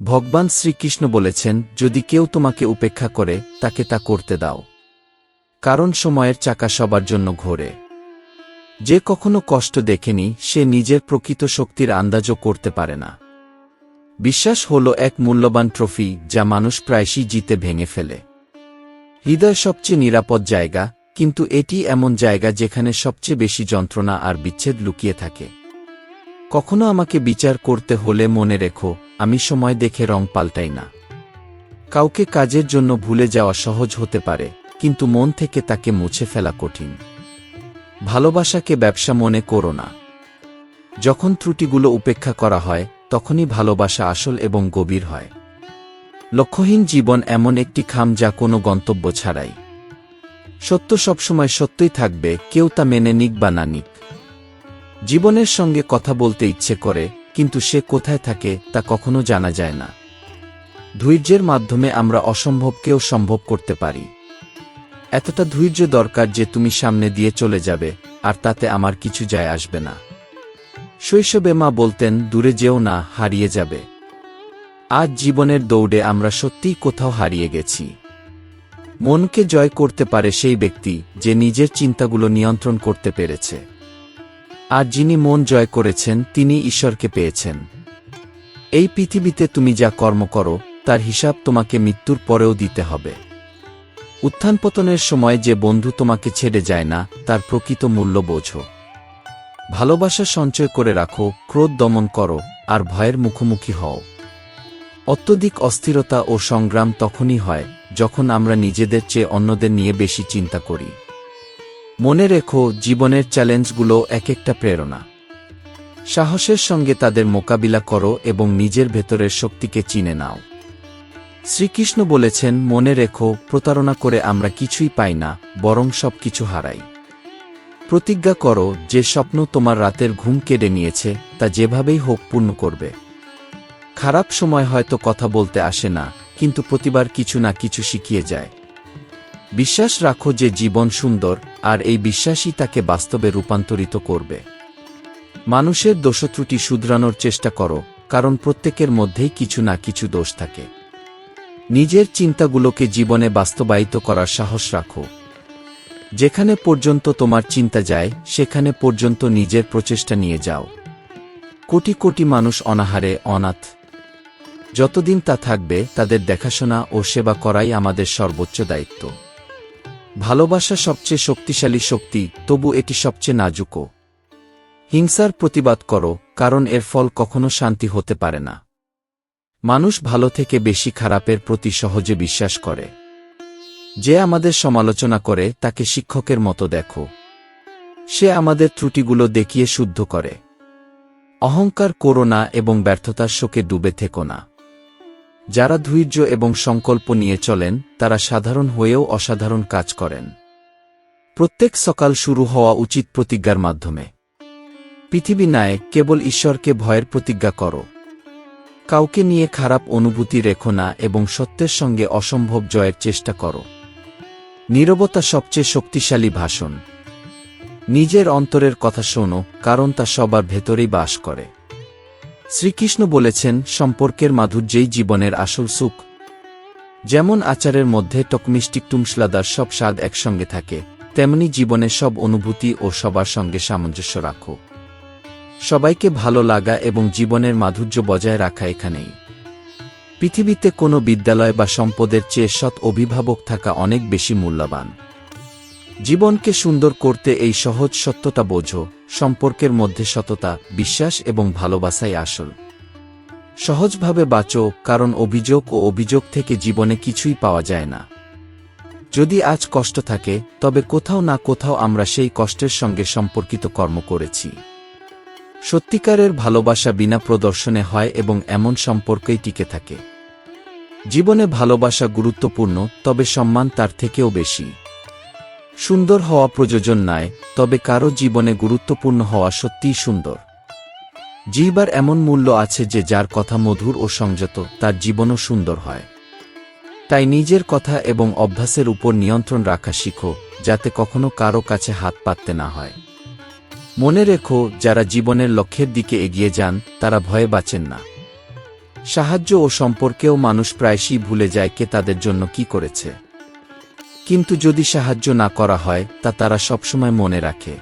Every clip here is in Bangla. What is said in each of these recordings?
ভগবান শ্রীকৃষ্ণ বলেছেন, যদি কেউ তোমাকে উপেক্ষা করে তাকে তা করতে দাও, কারণ সময়ের চাকা সবার জন্য ঘোরে। যে কখনো কষ্ট দেখেনি সে নিজের প্রকৃত শক্তির আন্দাজও করতে পারে না। বিশ্বাস হল এক মূল্যবান ট্রফি যা মানুষ প্রায়শই জিতে ভেঙে ফেলে। হৃদয় সবচেয়ে নিরাপদ জায়গা, কিন্তু এটি এমন জায়গা যেখানে সবচেয়ে বেশি যন্ত্রণা আর বিচ্ছেদ লুকিয়ে থাকে। কখনো আমাকে বিচার করতে হলে মনে রেখো, আমি সময় দেখে রং পাল্টাই না। কাউকে কাজের জন্য ভুলে যাওয়া সহজ হতে পারে, কিন্তু মন থেকে তাকে মুছে ফেলা কঠিন। ভালোবাসাকে ব্যবসা মনে করো না। যখন ত্রুটিগুলো উপেক্ষা করা হয় তখনই ভালোবাসা আসল এবং গভীর হয়। লক্ষ্যহীন জীবন এমন একটি খাম যা কোনো গন্তব্য ছাড়াই। সত্য সবসময় সত্যই থাকবে, কেউ তা মেনে নিক বা না নিক। জীবনের সঙ্গে কথা বলতে ইচ্ছে করে, কিন্তু সে কোথায় থাকে তা কখনো জানা যায় না। ধৈর্যের মাধ্যমে আমরা অসম্ভবকেও সম্ভব করতে পারি। এতটা ধৈর্য দরকার যে তুমি সামনে দিয়ে চলে যাবে, আর তাতে আমার কিছু যায় আসবে না। শৈশবে মা বলতেন, দূরে যেও না, হারিয়ে যাবে। আজ জীবনের দৌড়ে আমরা সত্যিই কোথাও হারিয়ে গেছি। মনকে জয় করতে পারে সেই ব্যক্তি যে নিজের চিন্তাগুলো নিয়ন্ত্রণ করতে পেরেছে। আর যিনি মন জয় করেছেন তিনি ঈশ্বরকে পেয়েছেন। এই পৃথিবীতে তুমি যা কর্ম করো তার হিসাব তোমাকে মৃত্যুর পরেও দিতে হবে। উত্থানপতনের সময় যে বন্ধু তোমাকে ছেড়ে যায় না তার প্রকৃত মূল্য বোঝো। ভালোবাসা সঞ্চয় করে রাখো, ক্রোধ দমন করো, আর ভয়ের মুখোমুখি হও। অত্যধিক অস্থিরতা ও সংগ্রাম তখনই হয় যখন আমরা নিজেদের চেয়ে অন্যদের নিয়ে বেশি চিন্তা করি। মনে রেখো, জীবনের চ্যালেঞ্জগুলো এক একটা প্রেরণা। সাহসের সঙ্গে তাদের মোকাবিলা করো এবং নিজের ভেতরের শক্তিকে চিনে নাও। শ্রীকৃষ্ণ বলেছেন, মনে রেখো, প্রতারণা করে আমরা কিছুই পাই না, বরং সবকিছু হারাই। প্রতিজ্ঞা করো, যে স্বপ্ন তোমার রাতের ঘুম কেড়ে নিয়েছে তা যেভাবেই হোক পূর্ণ করবে। খারাপ সময় হয়তো কথা বলতে আসে না, কিন্তু প্রতিবার কিছু না কিছু শিখিয়ে যায়। বিশ্বাস রাখো যে জীবন সুন্দর, আর এই বিশ্বাসই তাকে বাস্তবে রূপান্তরিত করবে। মানুষের দোষত্রুটি শুধরানোর চেষ্টা করো, কারণ প্রত্যেকের মধ্যেই কিছু না কিছু দোষ থাকে। নিজের চিন্তাগুলোকে জীবনে বাস্তবায়িত করার সাহস রাখো। যেখানে পর্যন্ত তোমার চিন্তা যায় সেখানে পর্যন্ত নিজের প্রচেষ্টা নিয়ে যাও। কোটি কোটি মানুষ অনাহারে, অনাথ। যতদিন তা থাকবে তাদের দেখাশোনা ও সেবা করাই আমাদের সর্বোচ্চ দায়িত্ব। ভালোবাসা সবচেয়ে শক্তিশালী শক্তি, তবু এটি সবচেয়ে নাজুকও। হিংসার প্রতিবাদ করো, কারণ এর ফল কখনো শান্তি হতে পারে না। মানুষ ভালো থেকে বেশি খারাপের প্রতি সহজে বিশ্বাস করে। যে আমাদের সমালোচনা করে তাকে শিক্ষকের মতো দেখো। সে আমাদের ত্রুটিগুলো দেখিয়ে শুদ্ধ করে। অহংকার করো না এবং ব্যর্থতার শোকে ডুবে থেকো না। যারা ধৈর্য এবং সংকল্প নিয়ে চলেন তারা সাধারণ হয়েও অসাধারণ কাজ করেন। প্রত্যেক সকাল শুরু হওয়া উচিত প্রতিজ্ঞার মাধ্যমে। পৃথিবী নয়, কেবল ঈশ্বরকে ভয়ের প্রতিজ্ঞা করো। কাউকে নিয়ে খারাপ অনুভূতি রেখো না এবং সত্যের সঙ্গে অসম্ভব জয়ের চেষ্টা করো। নীরবতা সবচেয়ে শক্তিশালী ভাষণ। নিজের অন্তরের কথা শোনো, কারণ তা সবার ভেতরেই বাস করে। শ্রীকৃষ্ণ বলেছেন, সম্পর্কের মাধুর্যেই জীবনের আসল সুখ। যেমন আচারের মধ্যে টকমিষ্টিক মশলাদার সব স্বাদ একসঙ্গে থাকে, তেমনি জীবনের সব অনুভূতি ও সবার সঙ্গে সামঞ্জস্য রাখো। সবাইকে ভালো লাগা এবং জীবনের মাধুর্য বজায় রাখা এখানেই। পৃথিবীতে কোনো বিদ্যালয় বা সম্পদের চেয়ে সৎ অভিভাবক থাকা অনেক বেশি মূল্যবান। জীবনকে সুন্দর করতে এই সহজ সত্যটা বোঝো, সম্পর্কের মধ্যে সততা, বিশ্বাস এবং ভালোবাসাই আসল। সহজভাবে বাঁচো, কারণ অভিযোগ থেকে জীবনে কিছুই পাওয়া যায় না। যদি আজ কষ্ট থাকে তবে কোথাও না কোথাও আমরা সেই কষ্টের সঙ্গে সম্পর্কিত কর্ম করেছি। সত্যিকারের ভালোবাসা বিনা প্রদর্শনে হয় এবং এমন সম্পর্কেই টিকে থাকে। জীবনে ভালোবাসা গুরুত্বপূর্ণ, তবে সম্মান তার থেকেও বেশি। সুন্দর হওয়া প্রয়োজন নয়, তবে কারো জীবনে গুরুত্বপূর্ণ হওয়া সত্যিই সুন্দর। জিহ্বার এমন মূল্য আছে যে যার কথা মধুর ও সংযত তার জীবনও সুন্দর হয়। তাই নিজের কথা এবং অভ্যাসের উপর নিয়ন্ত্রণ রাখা শিখো, যাতে কখনো কারো কাছে হাত পাততে না হয়। মনে রেখো, যারা জীবনের লক্ষ্যের দিকে এগিয়ে যান তারা ভয়ে বাঁচেন না। সাহায্য ও সম্পর্কেও মানুষ প্রায়শই ভুলে যায় কে তাদের জন্য কি করেছে। কিন্তু যদি সাহায্য না করা হয় তা তারা সবসময় মনে রাখে।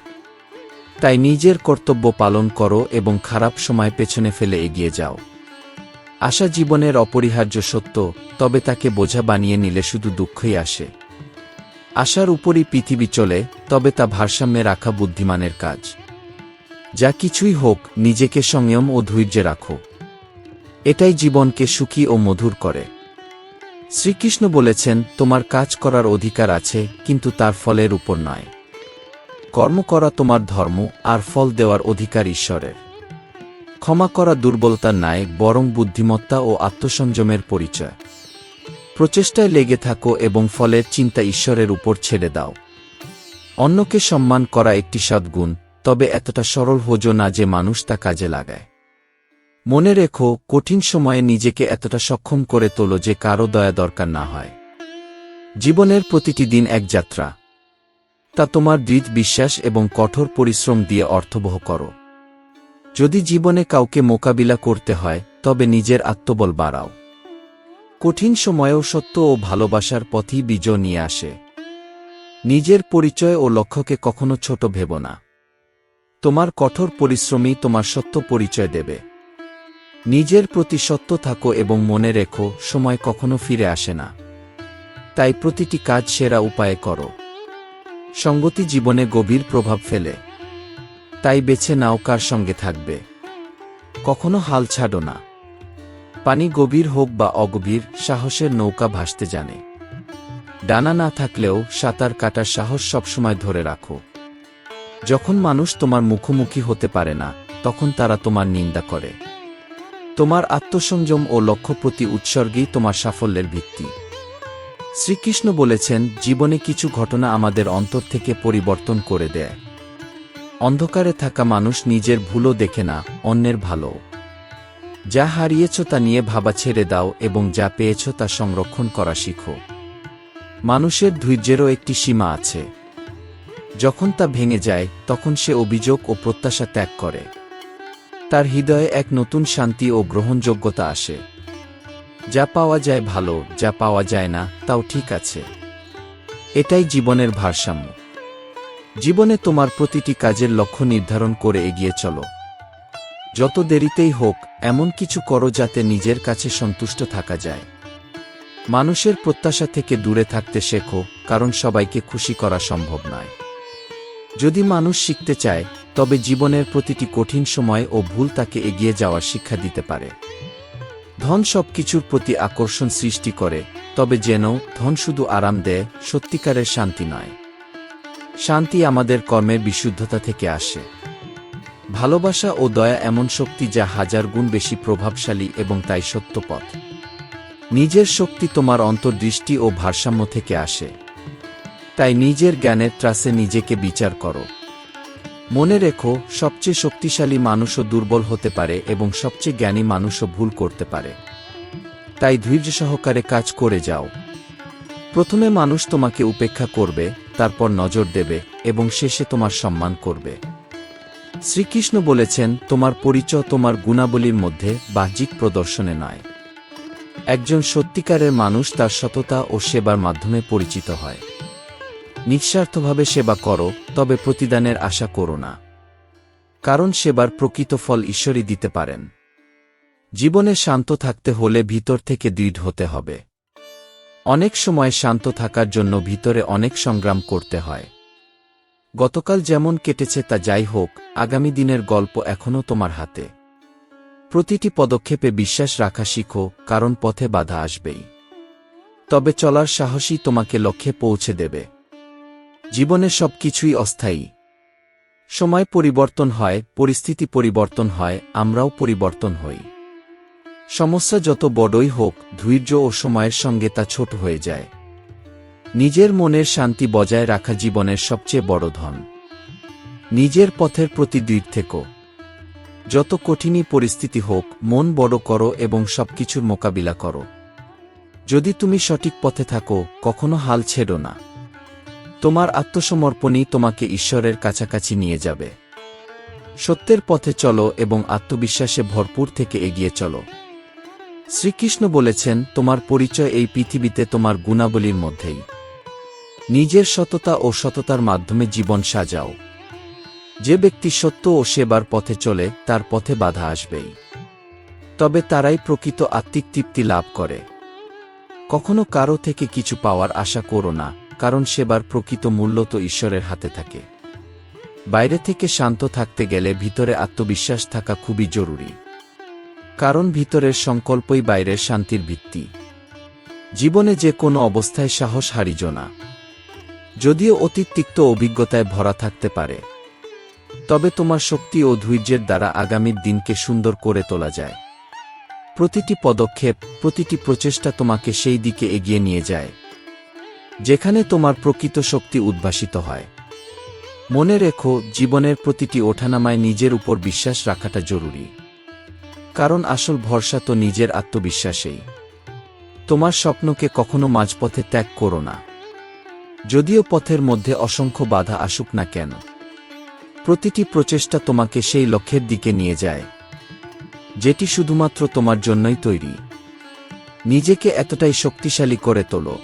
তাই নিজের কর্তব্য পালন করো এবং খারাপ সময় পেছনে ফেলে এগিয়ে যাও। আশা জীবনের অপরিহার্য সত্য, তবে তাকে বোঝা বানিয়ে নিলে শুধু দুঃখই আসে। আশার উপরই পৃথিবী চলে, তবে তা ভারসাম্যে রাখা বুদ্ধিমানের কাজ। যা কিছুই হোক, নিজেকে সংযম ও ধৈর্যে রাখো। এটাই জীবনকে সুখী ও মধুর করে। শ্রীকৃষ্ণ বলেছেন, তোমার কাজ করার অধিকার আছে, কিন্তু তার ফলের উপর নয়। কর্ম করা তোমার ধর্ম, আর ফল দেওয়ার অধিকার ঈশ্বরের। ক্ষমা করা দুর্বলতার নয়, বরং বুদ্ধিমত্তা ও আত্মসংযমের পরিচয়। প্রচেষ্টায় লেগে থাকো এবং ফলের চিন্তা ঈশ্বরের উপর ছেড়ে দাও। অন্যকে সম্মান করা একটি সদ্গুণ, তবে এতটা সরল হোজো না যে মানুষ তা কাজে লাগায়। মনে রেখো, কঠিন সময়ে নিজেকে এতটা সক্ষম করে তোলো যে কারো দয়া দরকার না হয়। জীবনের প্রতিটি দিন এক যাত্রা, তা তোমার দৃঢ় বিশ্বাস এবং কঠোর পরিশ্রম দিয়ে অর্থবহ করো। যদি জীবনে কাউকে মোকাবিলা করতে হয়, তবে নিজের আত্মবল বাড়াও। কঠিন সময়েও সত্য ও ভালোবাসার পথই বিজয় নিয়ে আসে। নিজের পরিচয় ও লক্ষ্যকে কখনো ছোট ভেবো না। তোমার কঠোর পরিশ্রমই তোমার সত্য পরিচয় দেবে। নিজের প্রতি সত্য থাকো এবং মনে রেখো, সময় কখনো ফিরে আসে না। তাই প্রতিটি কাজ সেরা উপায়ে করো। সঙ্গতি জীবনে গভীর প্রভাব ফেলে। তাই বেছে নাও কার সঙ্গে থাকবে। কখনো হাল ছাড়ো না। পানি গভীর হোক বা অগভীর, সাহসের নৌকা ভাসতে জানে। ডানা না থাকলেও সাঁতার কাটার সাহস সবসময় ধরে রাখো। যখন মানুষ তোমার মুখোমুখি হতে পারে না, তখন তারা তোমার নিন্দা করে। তোমার আত্মসংযম ও লক্ষ্য প্রতি উৎসর্গই তোমার সাফল্যের ভিত্তি। শ্রীকৃষ্ণ বলেছেন, জীবনে কিছু ঘটনা আমাদের অন্তর থেকে পরিবর্তন করে দেয়। অন্ধকারে থাকা মানুষ নিজের ভুলও দেখে না, অন্যের ভালো। যা হারিয়েছ তা নিয়ে ভাবা ছেড়ে দাও এবং যা পেয়েছ তা সংরক্ষণ করা শিখো। মানুষের ধৈর্যেরও একটি সীমা আছে। যখন তা ভেঙে যায়, তখন সে অভিযোগ ও প্রত্যাশা ত্যাগ করে। তার হৃদয়ে এক নতুন শান্তি ও গ্রহণযোগ্যতা আসে। যা পাওয়া যায় ভালো, যা পাওয়া যায় না তাও ঠিক আছে। এটাই জীবনের ভারসাম্য। জীবনে তোমার প্রতিটি কাজের লক্ষ্য নির্ধারণ করে এগিয়ে চলো। যত দেরিতেই হোক, এমন কিছু করো যাতে নিজের কাছে সন্তুষ্ট থাকা যায়। মানুষের প্রত্যাশা থেকে দূরে থাকতে শেখো, কারণ সবাইকে খুশি করা সম্ভব নয়। যদি মানুষ শিখতে চায়, তবে জীবনের প্রতিটি কঠিন সময় ও ভুল তাকে এগিয়ে যাওয়ার শিক্ষা দিতে পারে। ধন সবকিছুর প্রতি আকর্ষণ সৃষ্টি করে, তবে যেন ধন শুধু আরাম দেয়, সত্যিকারের শান্তি নয়। শান্তি আমাদের কর্মের বিশুদ্ধতা থেকে আসে। ভালোবাসা ও দয়া এমন শক্তি যা হাজার গুণ বেশি প্রভাবশালী এবং তাই সত্য পথ। নিজের শক্তি তোমার অন্তর্দৃষ্টি ও ভারসাম্য থেকে আসে। তাই নিজের জ্ঞানের ত্রাসে নিজেকে বিচার করো। মনে রেখো, সবচেয়ে শক্তিশালী মানুষও দুর্বল হতে পারে এবং সবচেয়ে জ্ঞানী মানুষও ভুল করতে পারে। তাই ধৈর্য সহকারে কাজ করে যাও। প্রথমে মানুষ তোমাকে উপেক্ষা করবে, তারপর নজর দেবে এবং শেষে তোমার সম্মান করবে। শ্রীকৃষ্ণ বলেছেন, তোমার পরিচয় তোমার গুণাবলীর মধ্যে, বাহ্যিক প্রদর্শনে নয়। একজন সত্যিকারের মানুষ তার সততা ও সেবার মাধ্যমে পরিচিত হয়। নিঃস্বার্থভাবে সেবা করো, তবে প্রতিদানের আশা করো না। কারণ সেবার প্রকৃত ফল ঈশ্বরই দিতে পারেন। জীবনে শান্ত থাকতে হলে ভিতর থেকে দৃঢ় হতে হবে। অনেক সময় শান্ত থাকার জন্য ভিতরে অনেক সংগ্রাম করতে হয়। গতকাল যেমন কেটেছে তা যাই হোক, আগামী দিনের গল্প এখনও তোমার হাতে। প্রতিটি পদক্ষেপে বিশ্বাস রাখা শিখো, কারণ পথে বাধা আসবেই। তবে চলার সাহসই তোমাকে লক্ষ্যে পৌঁছে দেবে। জীবনে সবকিছুই অস্থায়ী। সময় পরিবর্তন হয়, পরিস্থিতি পরিবর্তন হয়, আমরাও পরিবর্তন হই। সমস্যা যত বড়ই হোক, ধৈর্য ও সময়ের সঙ্গে তা ছোট হয়ে যায়। নিজের মনের শান্তি বজায় রাখা জীবনের সবচেয়ে বড় ধন। নিজের পথের প্রতি দৃঢ় থেকো। যত কঠিনই পরিস্থিতি হোক, মন বড় করো এবং সবকিছুর মোকাবিলা করো। যদি তুমি সঠিক পথে থাকো, কখনো হাল ছেড়ো না। তোমার আত্মসমর্পণই তোমাকে ঈশ্বরের কাছাকাছি নিয়ে যাবে। সত্যের পথে চলো এবং আত্মবিশ্বাসে ভরপুর থেকে এগিয়ে চলো। শ্রীকৃষ্ণ বলেছেন, তোমার পরিচয় এই পৃথিবীতে তোমার গুণাবলীর মধ্যেই। নিজের সততা ও সততার মাধ্যমে জীবন সাজাও। যে ব্যক্তি সত্য ও সেবার পথে চলে তার পথে বাধা আসবেই, তবে তারাই প্রকৃত আত্মিক তৃপ্তি লাভ করে। কখনো কারো থেকে কিছু পাওয়ার আশা করো না, কারণ সেবার প্রকৃত মূল্য তো ঈশ্বরের হাতে থাকে। বাইরে থেকে শান্ত থাকতে গেলে ভিতরে আত্মবিশ্বাস থাকা খুবই জরুরি, কারণ ভিতরের সংকল্পই বাইরের শান্তির ভিত্তি। জীবনে যে কোনো অবস্থায় সাহস হারিও না। যদিও অতীত তিক্ত অভিজ্ঞতায় ভরা থাকতে পারে, তবে তোমার শক্তি ও ধৈর্যের দ্বারা আগামীর দিনকে সুন্দর করে তোলা যায়। প্রতিটি পদক্ষেপ, প্রতিটি প্রচেষ্টা তোমাকে সেই দিকে এগিয়ে নিয়ে যায় যেখানে তোমার প্রকৃত শক্তি উদ্ভাসিত হয়। মনে রেখো, জীবনের প্রতিটি ওঠানামায় নিজের উপর বিশ্বাস রাখাটা জরুরি, কারণ আসল ভরসা তো নিজের আত্মবিশ্বাসেই। তোমার স্বপ্নকে কখনো মাঝপথে ত্যাগ করো না, যদিও পথের মধ্যে অসংখ্য বাধা আসুক না কেন। প্রতিটি প্রচেষ্টা তোমাকে সেই লক্ষ্যের দিকে নিয়ে যায় যেটি শুধুমাত্র তোমার জন্যই তৈরি। নিজেকে এতটাই শক্তিশালী করে তোলো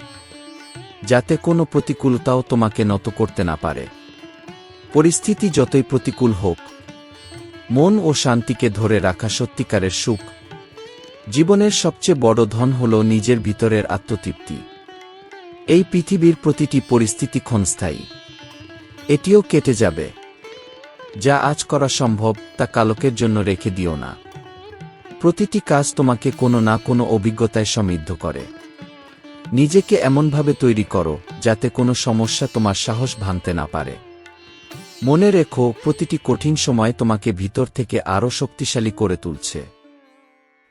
যাতে কোনো প্রতিকূলতাও তোমাকে নত করতে না পারে। পরিস্থিতি যতই প্রতিকূল হোক, মন ও শান্তিকে ধরে রাখা সত্যিকারের সুখ। জীবনের সবচেয়ে বড় ধন হল নিজের ভিতরের আত্মতৃপ্তি। এই পৃথিবীর প্রতিটি পরিস্থিতি ক্ষণস্থায়ী, এটিও কেটে যাবে। যা আজ করা সম্ভব তা কালকের জন্য রেখে দিও না। প্রতিটি কাজ তোমাকে কোনো না কোনো অভিজ্ঞতায় সমৃদ্ধ করে। নিজেকে এমনভাবে তৈরি করো যাতে কোনো সমস্যা তোমার সাহস ভাঙতে না পারে। মনে রেখো, প্রতিটি কঠিন সময় তোমাকে ভিতর থেকে আরও শক্তিশালী করে তুলছে।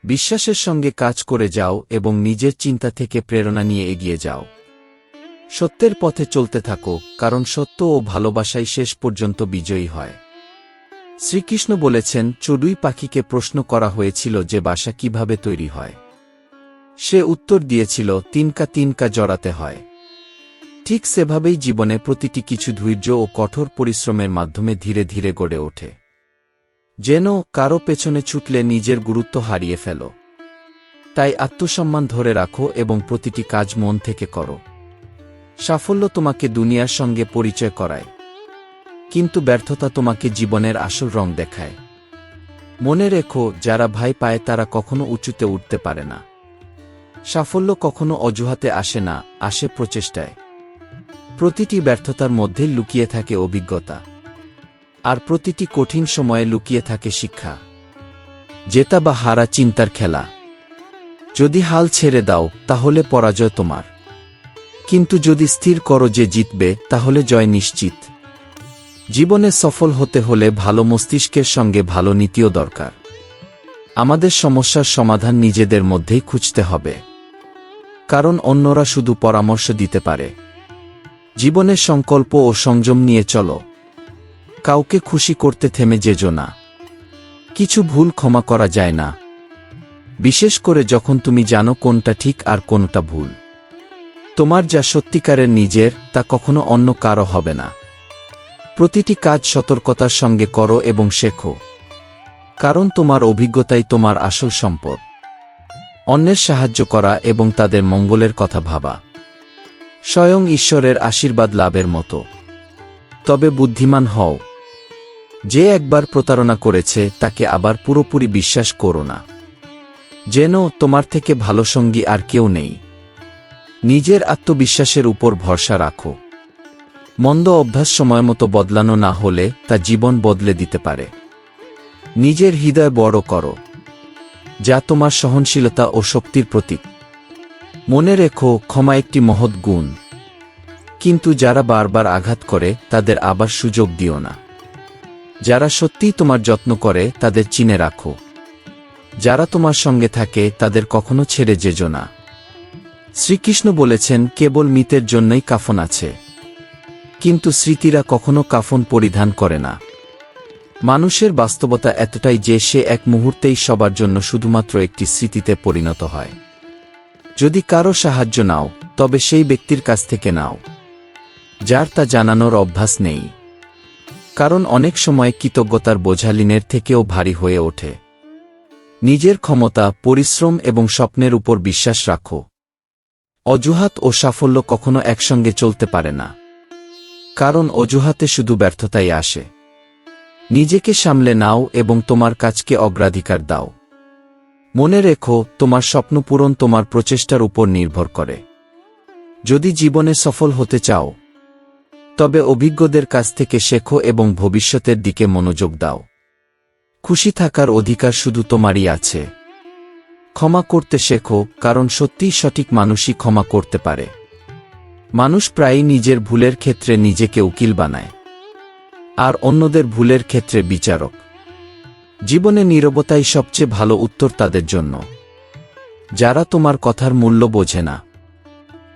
বিশ্বাসের সঙ্গে কাজ করে যাও এবং নিজের চিন্তা থেকে প্রেরণা নিয়ে এগিয়ে যাও। সত্যের পথে চলতে থাকো, কারণ সত্য ও ভালোবাসাই শেষ পর্যন্ত বিজয়ী হয়। শ্রীকৃষ্ণ বলেছেন, চড়ুই পাখিকে প্রশ্ন করা হয়েছিল যে বাসা কিভাবে তৈরি হয়। সে উত্তর দিয়েছিল, তিনকা তিনকা জড়াতে হয়। ঠিক সেভাবেই জীবনে প্রতিটি কিছু ধৈর্য ও কঠোর পরিশ্রমের মাধ্যমে ধীরে ধীরে গড়ে ওঠে। যেন কারো পেছনে ছুটলে নিজের গুরুত্ব হারিয়ে ফেলো। তাই আত্মসম্মান ধরে রাখো এবং প্রতিটি কাজ মন থেকে করো। সাফল্য তোমাকে দুনিয়ার সঙ্গে পরিচয় করায়, কিন্তু ব্যর্থতা তোমাকে জীবনের আসল রং দেখায়। মনে রেখো, যারা ভয় পায় তারা কখনো উঁচুতে উঠতে পারে না। সাফল্য কখনো অজুহাতে আসে না, আসে প্রচেষ্টায়। প্রতিটি ব্যর্থতার মধ্যে লুকিয়ে থাকে অভিজ্ঞতা, আর প্রতিটি কঠিন সময়ে লুকিয়ে থাকে শিক্ষা। জেতা বা হারা চিন্তার খেলা। যদি হাল ছেড়ে দাও তাহলে পরাজয় তোমার, কিন্তু যদি স্থির করো যে জিতবে তাহলে জয় নিশ্চিত। জীবনে সফল হতে হলে ভালো মস্তিষ্কের সঙ্গে ভালো নীতিও দরকার। আমাদের সমস্যার সমাধান নিজেদের মধ্যেই খুঁজতে হবে, কারণ অন্যরা শুধু পরামর্শ দিতে পারে। জীবনের সংকল্প ও সংযম নিয়ে চলো। কাউকে খুশি করতে থেমে যেও না। কিছু ভুল ক্ষমা করা যায় না, বিশেষ করে যখন তুমি জানো কোনটা ঠিক আর কোনটা ভুল। তোমার যা সত্যিকারের নিজের তা কখনো অন্য কারো হবে না। প্রতিটি কাজ সতর্কতার সঙ্গে করো এবং শেখো, কারণ তোমার অভিজ্ঞতাই তোমার আসল সম্পদ। অন্যের সাহায্য করা এবং তাদের মঙ্গলের কথা ভাবা স্বয়ং ঈশ্বরের আশীর্বাদ লাভের মতো। তবে বুদ্ধিমান হও। যে একবার প্রতারণা করেছে তাকে আবার পুরোপুরি বিশ্বাস করো না। যেন তোমার থেকে ভালো সঙ্গী আর কেউ নেই। নিজের আত্মবিশ্বাসের উপর ভরসা রাখো। মন্দ অভ্যাস সময়মতো বদলানো না হলে তা জীবন বদলে দিতে পারে। নিজের হৃদয় বড় করো, যা তোমার সহনশীলতা ও শক্তির প্রতীক। মনে রেখো, ক্ষমা একটি মহৎ গুণ, কিন্তু যারা বারবার আঘাত করে তাদের আবার সুযোগ দিও না। যারা সত্যিই তোমার যত্ন করে তাদের চিনে রাখো। যারা তোমার সঙ্গে থাকে তাদের কখনো ছেড়ে যেও না। শ্রীকৃষ্ণ বলেছেন, কেবল মৃতের জন্যই কাফন আছে, কিন্তু স্মৃতিরা কখনো কাফন পরিধান করে না। মানুষের বাস্তবতা এতটাই যে সে এক মুহূর্তেই সবার জন্য শুধুমাত্র একটি স্মৃতিতে পরিণত হয়। যদি কারো সাহায্য নাও তবে সেই ব্যক্তির কাছ থেকে নাও যার তা জানানোর অভ্যাস নেই, কারণ অনেক সময় কৃতজ্ঞতার বোঝা ঋণের থেকেও ভারী হয়ে ওঠে। নিজের ক্ষমতা, পরিশ্রম এবং স্বপ্নের উপর বিশ্বাস রাখো। অজুহাত ও সাফল্য কখনো একসঙ্গে চলতে পারে না, কারণ অজুহাতে শুধু ব্যর্থতাই আসে। নিজেকে সামলে নাও এবং তোমার কাজকে অগ্রাধিকার দাও। মনে রেখো, তোমার স্বপ্ন পূরণ তোমার প্রচেষ্টার উপর নির্ভর করে। যদি জীবনে সফল হতে চাও, তবে অভিজ্ঞদের কাছ থেকে শেখো এবং ভবিষ্যতের দিকে মনোযোগ দাও। খুশি থাকার অধিকার শুধু তোমারই আছে। ক্ষমা করতে শেখো, কারণ সত্যিই সঠিক মানুষই ক্ষমা করতে পারে। মানুষ প্রায়ই নিজের ভুলের ক্ষেত্রে নিজেকে উকিল বানায়, আর অন্যদের ভুলের ক্ষেত্রে বিচারক। জীবনে নীরবতাই সবচেয়ে ভালো উত্তর তাদের জন্য, যারা তোমার কথার মূল্য বোঝে না।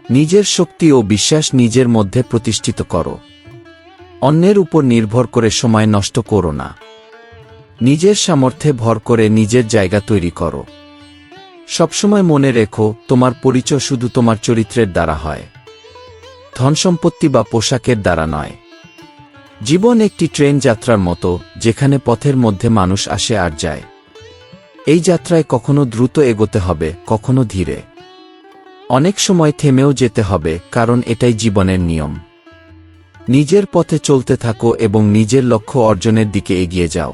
নিজের শক্তি ও বিশ্বাস নিজের মধ্যে প্রতিষ্ঠিত করো। অন্যের উপর নির্ভর করে সময় নষ্ট করো না। নিজের সামর্থ্যে ভর করে নিজের জায়গা তৈরি করো। সবসময় মনে রেখো, তোমার পরিচয় শুধু তোমার চরিত্রের দ্বারা হয়, ধনসম্পত্তি বা পোশাকের দ্বারা নয়। জীবন একটি ট্রেন যাত্রার মতো, যেখানে পথের মধ্যে মানুষ আসে আর যায়। এই যাত্রায় কখনো দ্রুত এগোতে হবে, কখনো ধীরে। অনেক সময় থেমেও যেতে হবে, কারণ এটাই জীবনের নিয়ম। নিজের পথে চলতে থাকো এবং নিজের লক্ষ্য অর্জনের দিকে এগিয়ে যাও।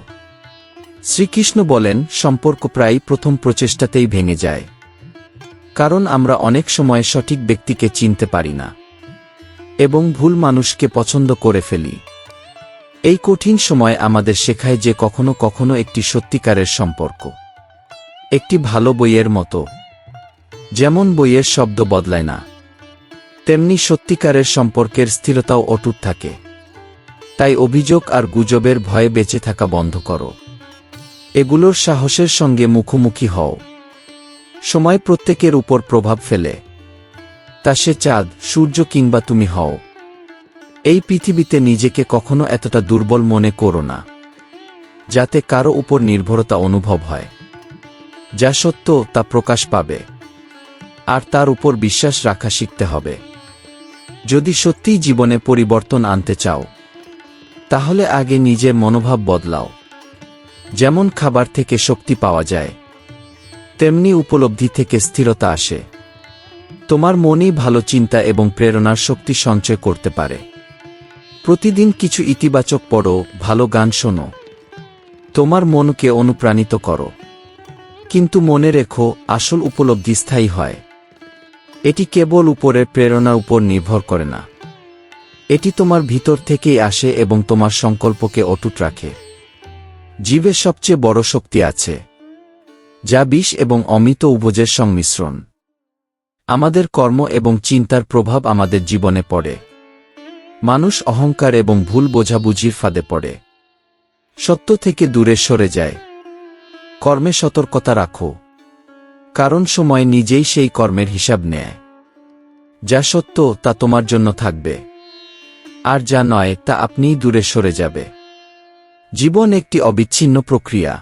শ্রীকৃষ্ণ বলেন, সম্পর্ক প্রায়ই প্রথম প্রচেষ্টাতেই ভেঙে যায়, কারণ আমরা অনেক সময় সঠিক ব্যক্তিকে চিনতে পারি না এবং ভুল মানুষকে পছন্দ করে ফেলি। এই কঠিন সময় আমাদের শেখায় যে কখনো কখনো একটি সত্যিকারের সম্পর্ক একটি ভালো বইয়ের মতো। যেমন বইয়ের শব্দ বদলায় না, তেমনি সত্যিকারের সম্পর্কের স্থিরতাও অটুট থাকে। তাই অভিযোগ আর গুজবের ভয়ে বেঁচে থাকা বন্ধ করো। এগুলোর সাহসের সঙ্গে মুখোমুখি হও। সময় প্রত্যেকের উপর প্রভাব ফেলে, তা সে চাঁদ, সূর্য কিংবা তুমি হও। এই পৃথিবীতে নিজেকে কখনো এতটা দুর্বল মনে করো না, যাতে কারো উপর নির্ভরতা অনুভব হয়। যা সত্য তা প্রকাশ পাবে, আর তার উপর বিশ্বাস রাখা শিখতে হবে। যদি সত্যিই জীবনে পরিবর্তন আনতে চাও, তাহলে আগে নিজের মনোভাব বদলাও। যেমন খাবার থেকে শক্তি পাওয়া যায়, তেমনি উপলব্ধি থেকে স্থিরতা আসে। তোমার মনই ভালো চিন্তা এবং প্রেরণার শক্তি সঞ্চয় করতে পারে। প্রতিদিন কিছু ইতিবাচক পড়ো, ভালো গান শোনো, তোমার মনকে অনুপ্রাণিত করো। কিন্তু মনে রেখো, আসল উপলব্ধি স্থায়ী হয়। এটি কেবল উপরের প্রেরণার উপর নির্ভর করে না, এটি তোমার ভিতর থেকেই আসে এবং তোমার সংকল্পকে অটুট রাখে। জীবে সবচেয়ে বড় শক্তি আছে, যা বিষ এবং অমৃত উভয়ের সংমিশ্রণ। আমাদের কর্ম এবং চিন্তার প্রভাব আমাদের জীবনে পড়ে। মানুষ অহংকার এবং ভুল বোঝাবুঝির ফাঁদে পড়ে, সত্য থেকে দূরে সরে যায়। কর্মে সতর্কতা রাখো, কারণ সময় নিজেই সেই কর্মের হিসাব নেয়। যা সত্য তা তোমার জন্য থাকবে, আর যা নয় তা আপনিই দূরে সরে যাবে। জীবন একটি অবিচ্ছিন্ন প্রক্রিয়া।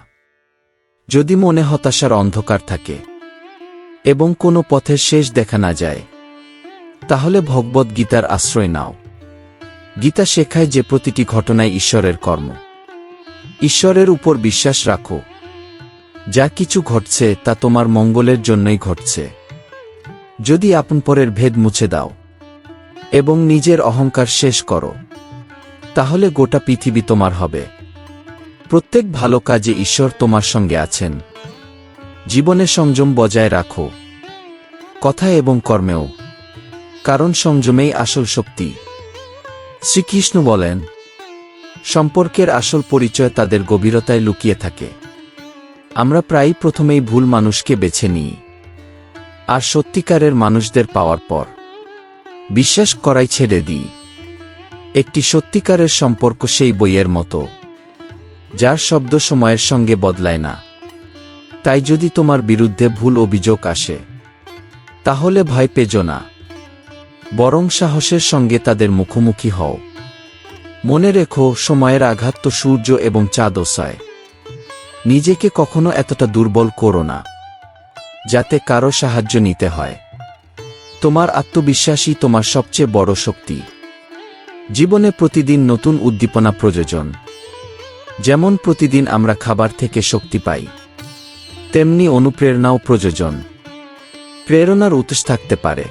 যদি মনে হতাশার অন্ধকার থাকে এবং কোনো পথের শেষ দেখা না যায়, তাহলে ভগবদ্ গীতার আশ্রয় নাও। গীতা শেখায় যে প্রতিটি ঘটনাই ঈশ্বরের কর্ম। ঈশ্বরের উপর বিশ্বাস রাখো, যা কিছু ঘটছে তা তোমার মঙ্গলের জন্যই ঘটছে। যদি আপনপরের ভেদ মুছে দাও এবং নিজের অহংকার শেষ করো, তাহলে গোটা পৃথিবী তোমার হবে। প্রত্যেক ভালো কাজে ঈশ্বর তোমার সঙ্গে আছেন। জীবনে সংযম বজায় রাখো, কথা এবং কর্মেও, কারণ সংযমেই আসল শক্তি। শ্রীকৃষ্ণ বলেন, সম্পর্কের আসল পরিচয় তাদের গভীরতায় লুকিয়ে থাকে। আমরা প্রায়ই প্রথমেই ভুল মানুষকে বেছে নিই, আর সত্যিকারের মানুষদের পাওয়ার পর বিশ্বাস করাই ছেড়ে দিই। একটি সত্যিকারের সম্পর্ক সেই বইয়ের মতো, যার শব্দ সময়ের সঙ্গে বদলায় না। তাই যদি তোমার বিরুদ্ধে ভুল অভিযোগ আসে, তাহলে ভয় পেজো না, বরং সাহসের সঙ্গে তাদের মুখোমুখি হও। মনে রেখো, সময়ের আঘাত তো সূর্য এবং চাঁদও সয়। নিজেকে কখনো এতটা দুর্বল করো না, যাতে কারো সাহায্য নিতে হয়। তোমার আত্মবিশ্বাসই তোমার সবচেয়ে বড় শক্তি। জীবনে প্রতিদিন নতুন উদ্দীপনা প্রয়োজন। যেমন প্রতিদিন আমরা খাবার থেকে শক্তি পাই, তেমনি অনুপ্রেরণাও প্রয়োজন। প্রেরণার উৎস থাকতে পারে,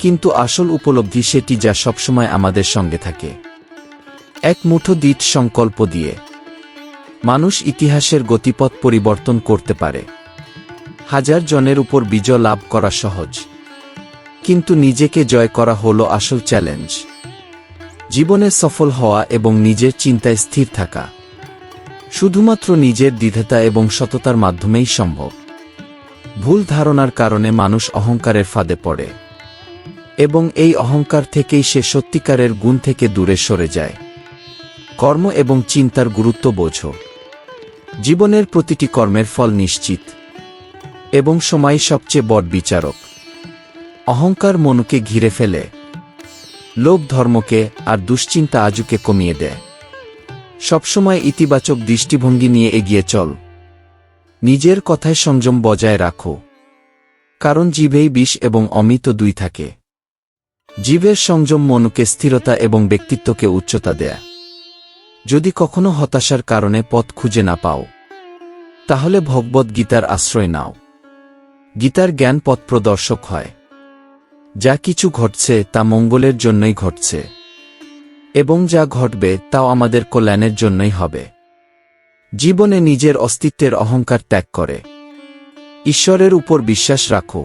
কিন্তু আসল উপলব্ধি সেটি যা সবসময় আমাদের সঙ্গে থাকে। এক মুঠো দৃঢ় সংকল্প দিয়ে মানুষ ইতিহাসের গতিপথ পরিবর্তন করতে পারে। হাজার জনের উপর বিজয় লাভ করা সহজ, কিন্তু নিজেকে জয় করা হলো আসল চ্যালেঞ্জ। জীবনে সফল হওয়া এবং নিজের চিন্তায় স্থির থাকা শুধুমাত্র নিজের দৃঢ়তা এবং সততার মাধ্যমেই সম্ভব। ভুল ধারণার কারণে মানুষ অহংকারের ফাঁদে পড়ে, এবং এই অহংকার থেকেই সে সত্যিকারের গুণ থেকে দূরে সরে যায়। কর্ম এবং চিন্তার গুরুত্ব বোঝো। জীবনের প্রতিটি কর্মের ফল নিশ্চিত, এবং সময় সবচেয়ে বড় বিচারক। অহংকার মনকে ঘিরে ফেলে, লোভ ধর্মকে, আর দুশ্চিন্তা আজুকে কমিয়ে দেয়। সবসময় ইতিবাচক দৃষ্টিভঙ্গি নিয়ে এগিয়ে চল। নিজের কথায় সংযম বজায় রাখো, কারণ জিভেই বিষ এবং অমৃত দুই থাকে। জীবের সংযম মনকে স্থিরতা এবং ব্যক্তিত্বকে উচ্চতা দেয়। যদি কখনো হতাশার কারণে পথ খুঁজে না পাও, তাহলে ভগবদ্ গীতার আশ্রয় নাও। গীতার জ্ঞান পথ প্রদর্শক হয়। যা কিছু ঘটছে তা মঙ্গলের জন্যই ঘটছে, এবং যা ঘটবে তাও আমাদের কল্যাণের জন্যই হবে। জীবনে নিজের অস্তিত্বের অহংকার ত্যাগ করে ঈশ্বরের উপর বিশ্বাস রাখো,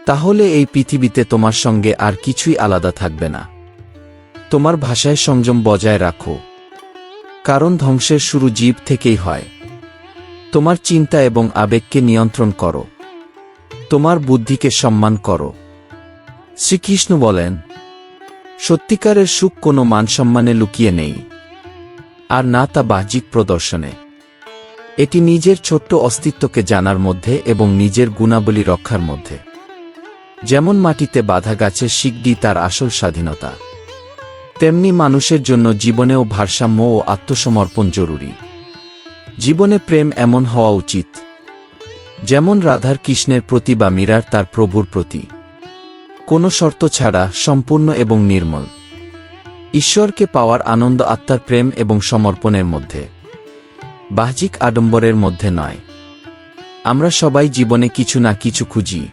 তাহলে এই পৃথিবীতে তোমার সঙ্গে আর কিছুই আলাদা থাকবে না। তোমার ভাষায় সংযম বজায় রাখো, কারণ ধ্বংসের শুরু জীব থেকেই হয়। তোমার চিন্তা এবং আবেগকে নিয়ন্ত্রণ করো। তোমার বুদ্ধিকে সম্মান করো। শ্রীকৃষ্ণ বলেন, সত্যিকারের সুখ কোনো মানসম্মানে লুকিয়ে নেই, আর না তা বাহ্যিক প্রদর্শনে। এটি নিজের ছোট্ট অস্তিত্বকে জানার মধ্যে এবং নিজের গুণাবলী রক্ষার মধ্যে। যেমন মাটিতে বাঁধা গাছের শিকড়ি তার আসল স্বাধীনতা, তেমনি মানুষের জন্য জীবনেও ভারসাম্য ও আত্মসমর্পণ জরুরি। জীবনে প্রেম এমন হওয়া উচিত যেমন রাধার কৃষ্ণের প্রতি বা মীরার তার প্রভুর প্রতি, কোনো শর্ত ছাড়া, সম্পূর্ণ এবং নির্মল। ঈশ্বরকে পাওয়ার আনন্দ আত্মার প্রেম এবং সমর্পণের মধ্যে, বাহ্যিক আডম্বরের মধ্যে নয়। আমরা সবাই জীবনে কিছু না কিছু খুঁজি,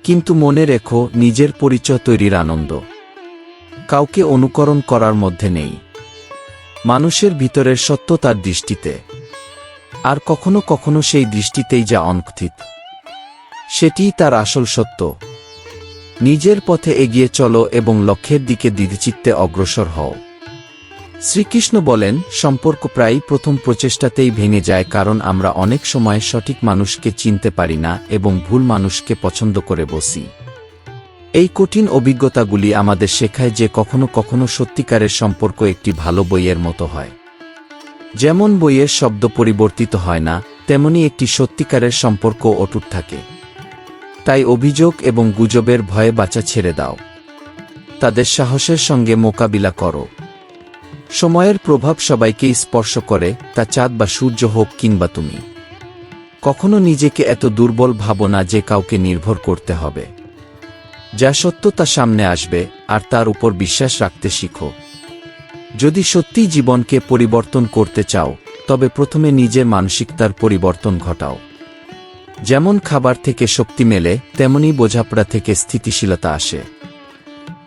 কিন্তু মনে রেখো, নিজের পরিচয় তৈরির আনন্দ কাউকে অনুকরণ করার মধ্যে নেই। মানুষের ভিতরের সত্য তার দৃষ্টিতে, আর কখনো কখনো সেই দৃষ্টিতেই যা অনকথিত, সেটিই তার আসল সত্য। নিজের পথে এগিয়ে চলো এবং লক্ষ্যের দিকে দৃঢ়চিত্তে অগ্রসর হও। শ্রীকৃষ্ণ বলেন, সম্পর্ক প্রায়ই প্রথম প্রচেষ্টাতেই ভেঙে যায়, কারণ আমরা অনেক সময় সঠিক মানুষকে চিনতে পারি না এবং ভুল মানুষকে পছন্দ করে বসি। এই কঠিন অভিজ্ঞতাগুলি আমাদের শেখায় যে কখনো কখনো সত্যিকারের সম্পর্ক একটি ভালো বইয়ের মতো হয়। যেমন বইয়ের শব্দ পরিবর্তিত হয় না, তেমনি একটি সত্যিকারের সম্পর্ক অটুট থাকে। তাই অভিযোগ এবং গুজবের ভয়ে বাঁচা ছেড়ে দাও। তাদের সাহসের সঙ্গে মোকাবিলা করো। সময়ের প্রভাব সবাইকেই স্পর্শ করে, তা চাঁদ বা সূর্য হোক কিংবা তুমি। কখনো নিজেকে এত দুর্বল ভাবো না যে কাউকে নির্ভর করতে হবে। যা সত্য তা সামনে আসবে, আর তার উপর বিশ্বাস রাখতে শিখো। যদি সত্যিই জীবনকে পরিবর্তন করতে চাও, তবে প্রথমে নিজের মানসিকতার পরিবর্তন ঘটাও। যেমন খাবার থেকে শক্তি মেলে, তেমনি বোঝাপড়া থেকে স্থিতিশীলতা আসে।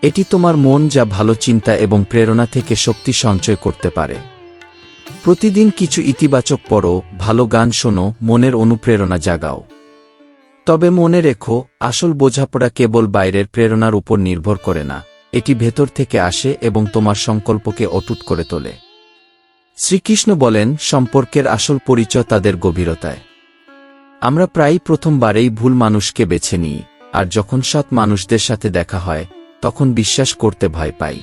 এটি তোমার মন যা ভালো চিন্তা এবং প্রেরণা থেকে শক্তি সঞ্চয় করতে পারে। প্রতিদিন কিছু ইতিবাচক পড়ো, ভালো গান শোনো, মনের অনুপ্রেরণা জাগাও। তবে মনে রেখো, আসল বোঝাপড়া কেবল বাইরের প্রেরণার উপর নির্ভর করে না, এটি ভেতর থেকে আসে এবং তোমার সংকল্পকে অটুট করে তোলে। শ্রীকৃষ্ণ বলেন, সম্পর্কের আসল পরিচয় তাদের গভীরতায়। আমরা প্রায়ই প্রথমবারেই ভুল মানুষকে বেছে নিই, আর যখন সৎ মানুষদের সাথে দেখা হয়, তখন বিশ্বাস করতে ভয় পাই।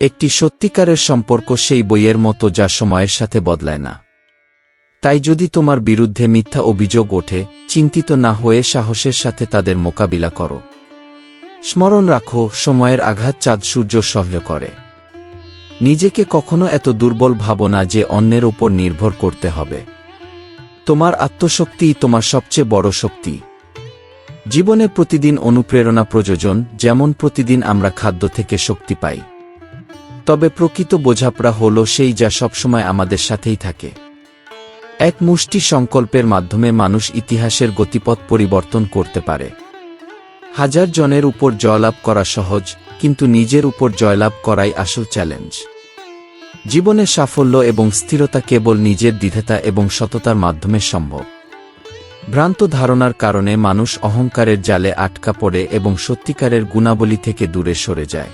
একটি সত্যিকারের সম্পর্ক সেই বইয়ের মতো যা সময়ের সাথে বদলায় না। তাই যদি তোমার বিরুদ্ধে মিথ্যা অভিযোগ ওঠে, চিন্তিত না হয়ে সাহসের সাথে তাদের মোকাবিলা করো। স্মরণ রাখো, সময়ের আঘাত চাঁদ সূর্য সহ্য করে। নিজেকে কখনো এত দুর্বল ভাবো না যে অন্যের উপর নির্ভর করতে হবে। তোমার আত্মশক্তিই তোমার সবচেয়ে বড় শক্তি। জীবনে প্রতিদিন অনুপ্রেরণা প্রয়োজন, যেমন প্রতিদিন আমরা খাদ্য থেকে শক্তি পাই। তবে প্রকৃত বোঝাপড়া হল সেই যা সবসময় আমাদের সাথেই থাকে। এক মুষ্টি সংকল্পের মাধ্যমে মানুষ ইতিহাসের গতিপথ পরিবর্তন করতে পারে। হাজার জনের উপর জয়লাভ করা সহজ, কিন্তু নিজের উপর জয়লাভ করাই আসল চ্যালেঞ্জ। জীবনে সাফল্য এবং স্থিরতা কেবল নিজের দৃঢ়তা এবং সততার মাধ্যমে সম্ভব। ভ্রান্ত ধারণার কারণে মানুষ অহংকারের জালে আটকা পড়ে এবং সত্যিকারের গুণাবলী থেকে দূরে সরে যায়।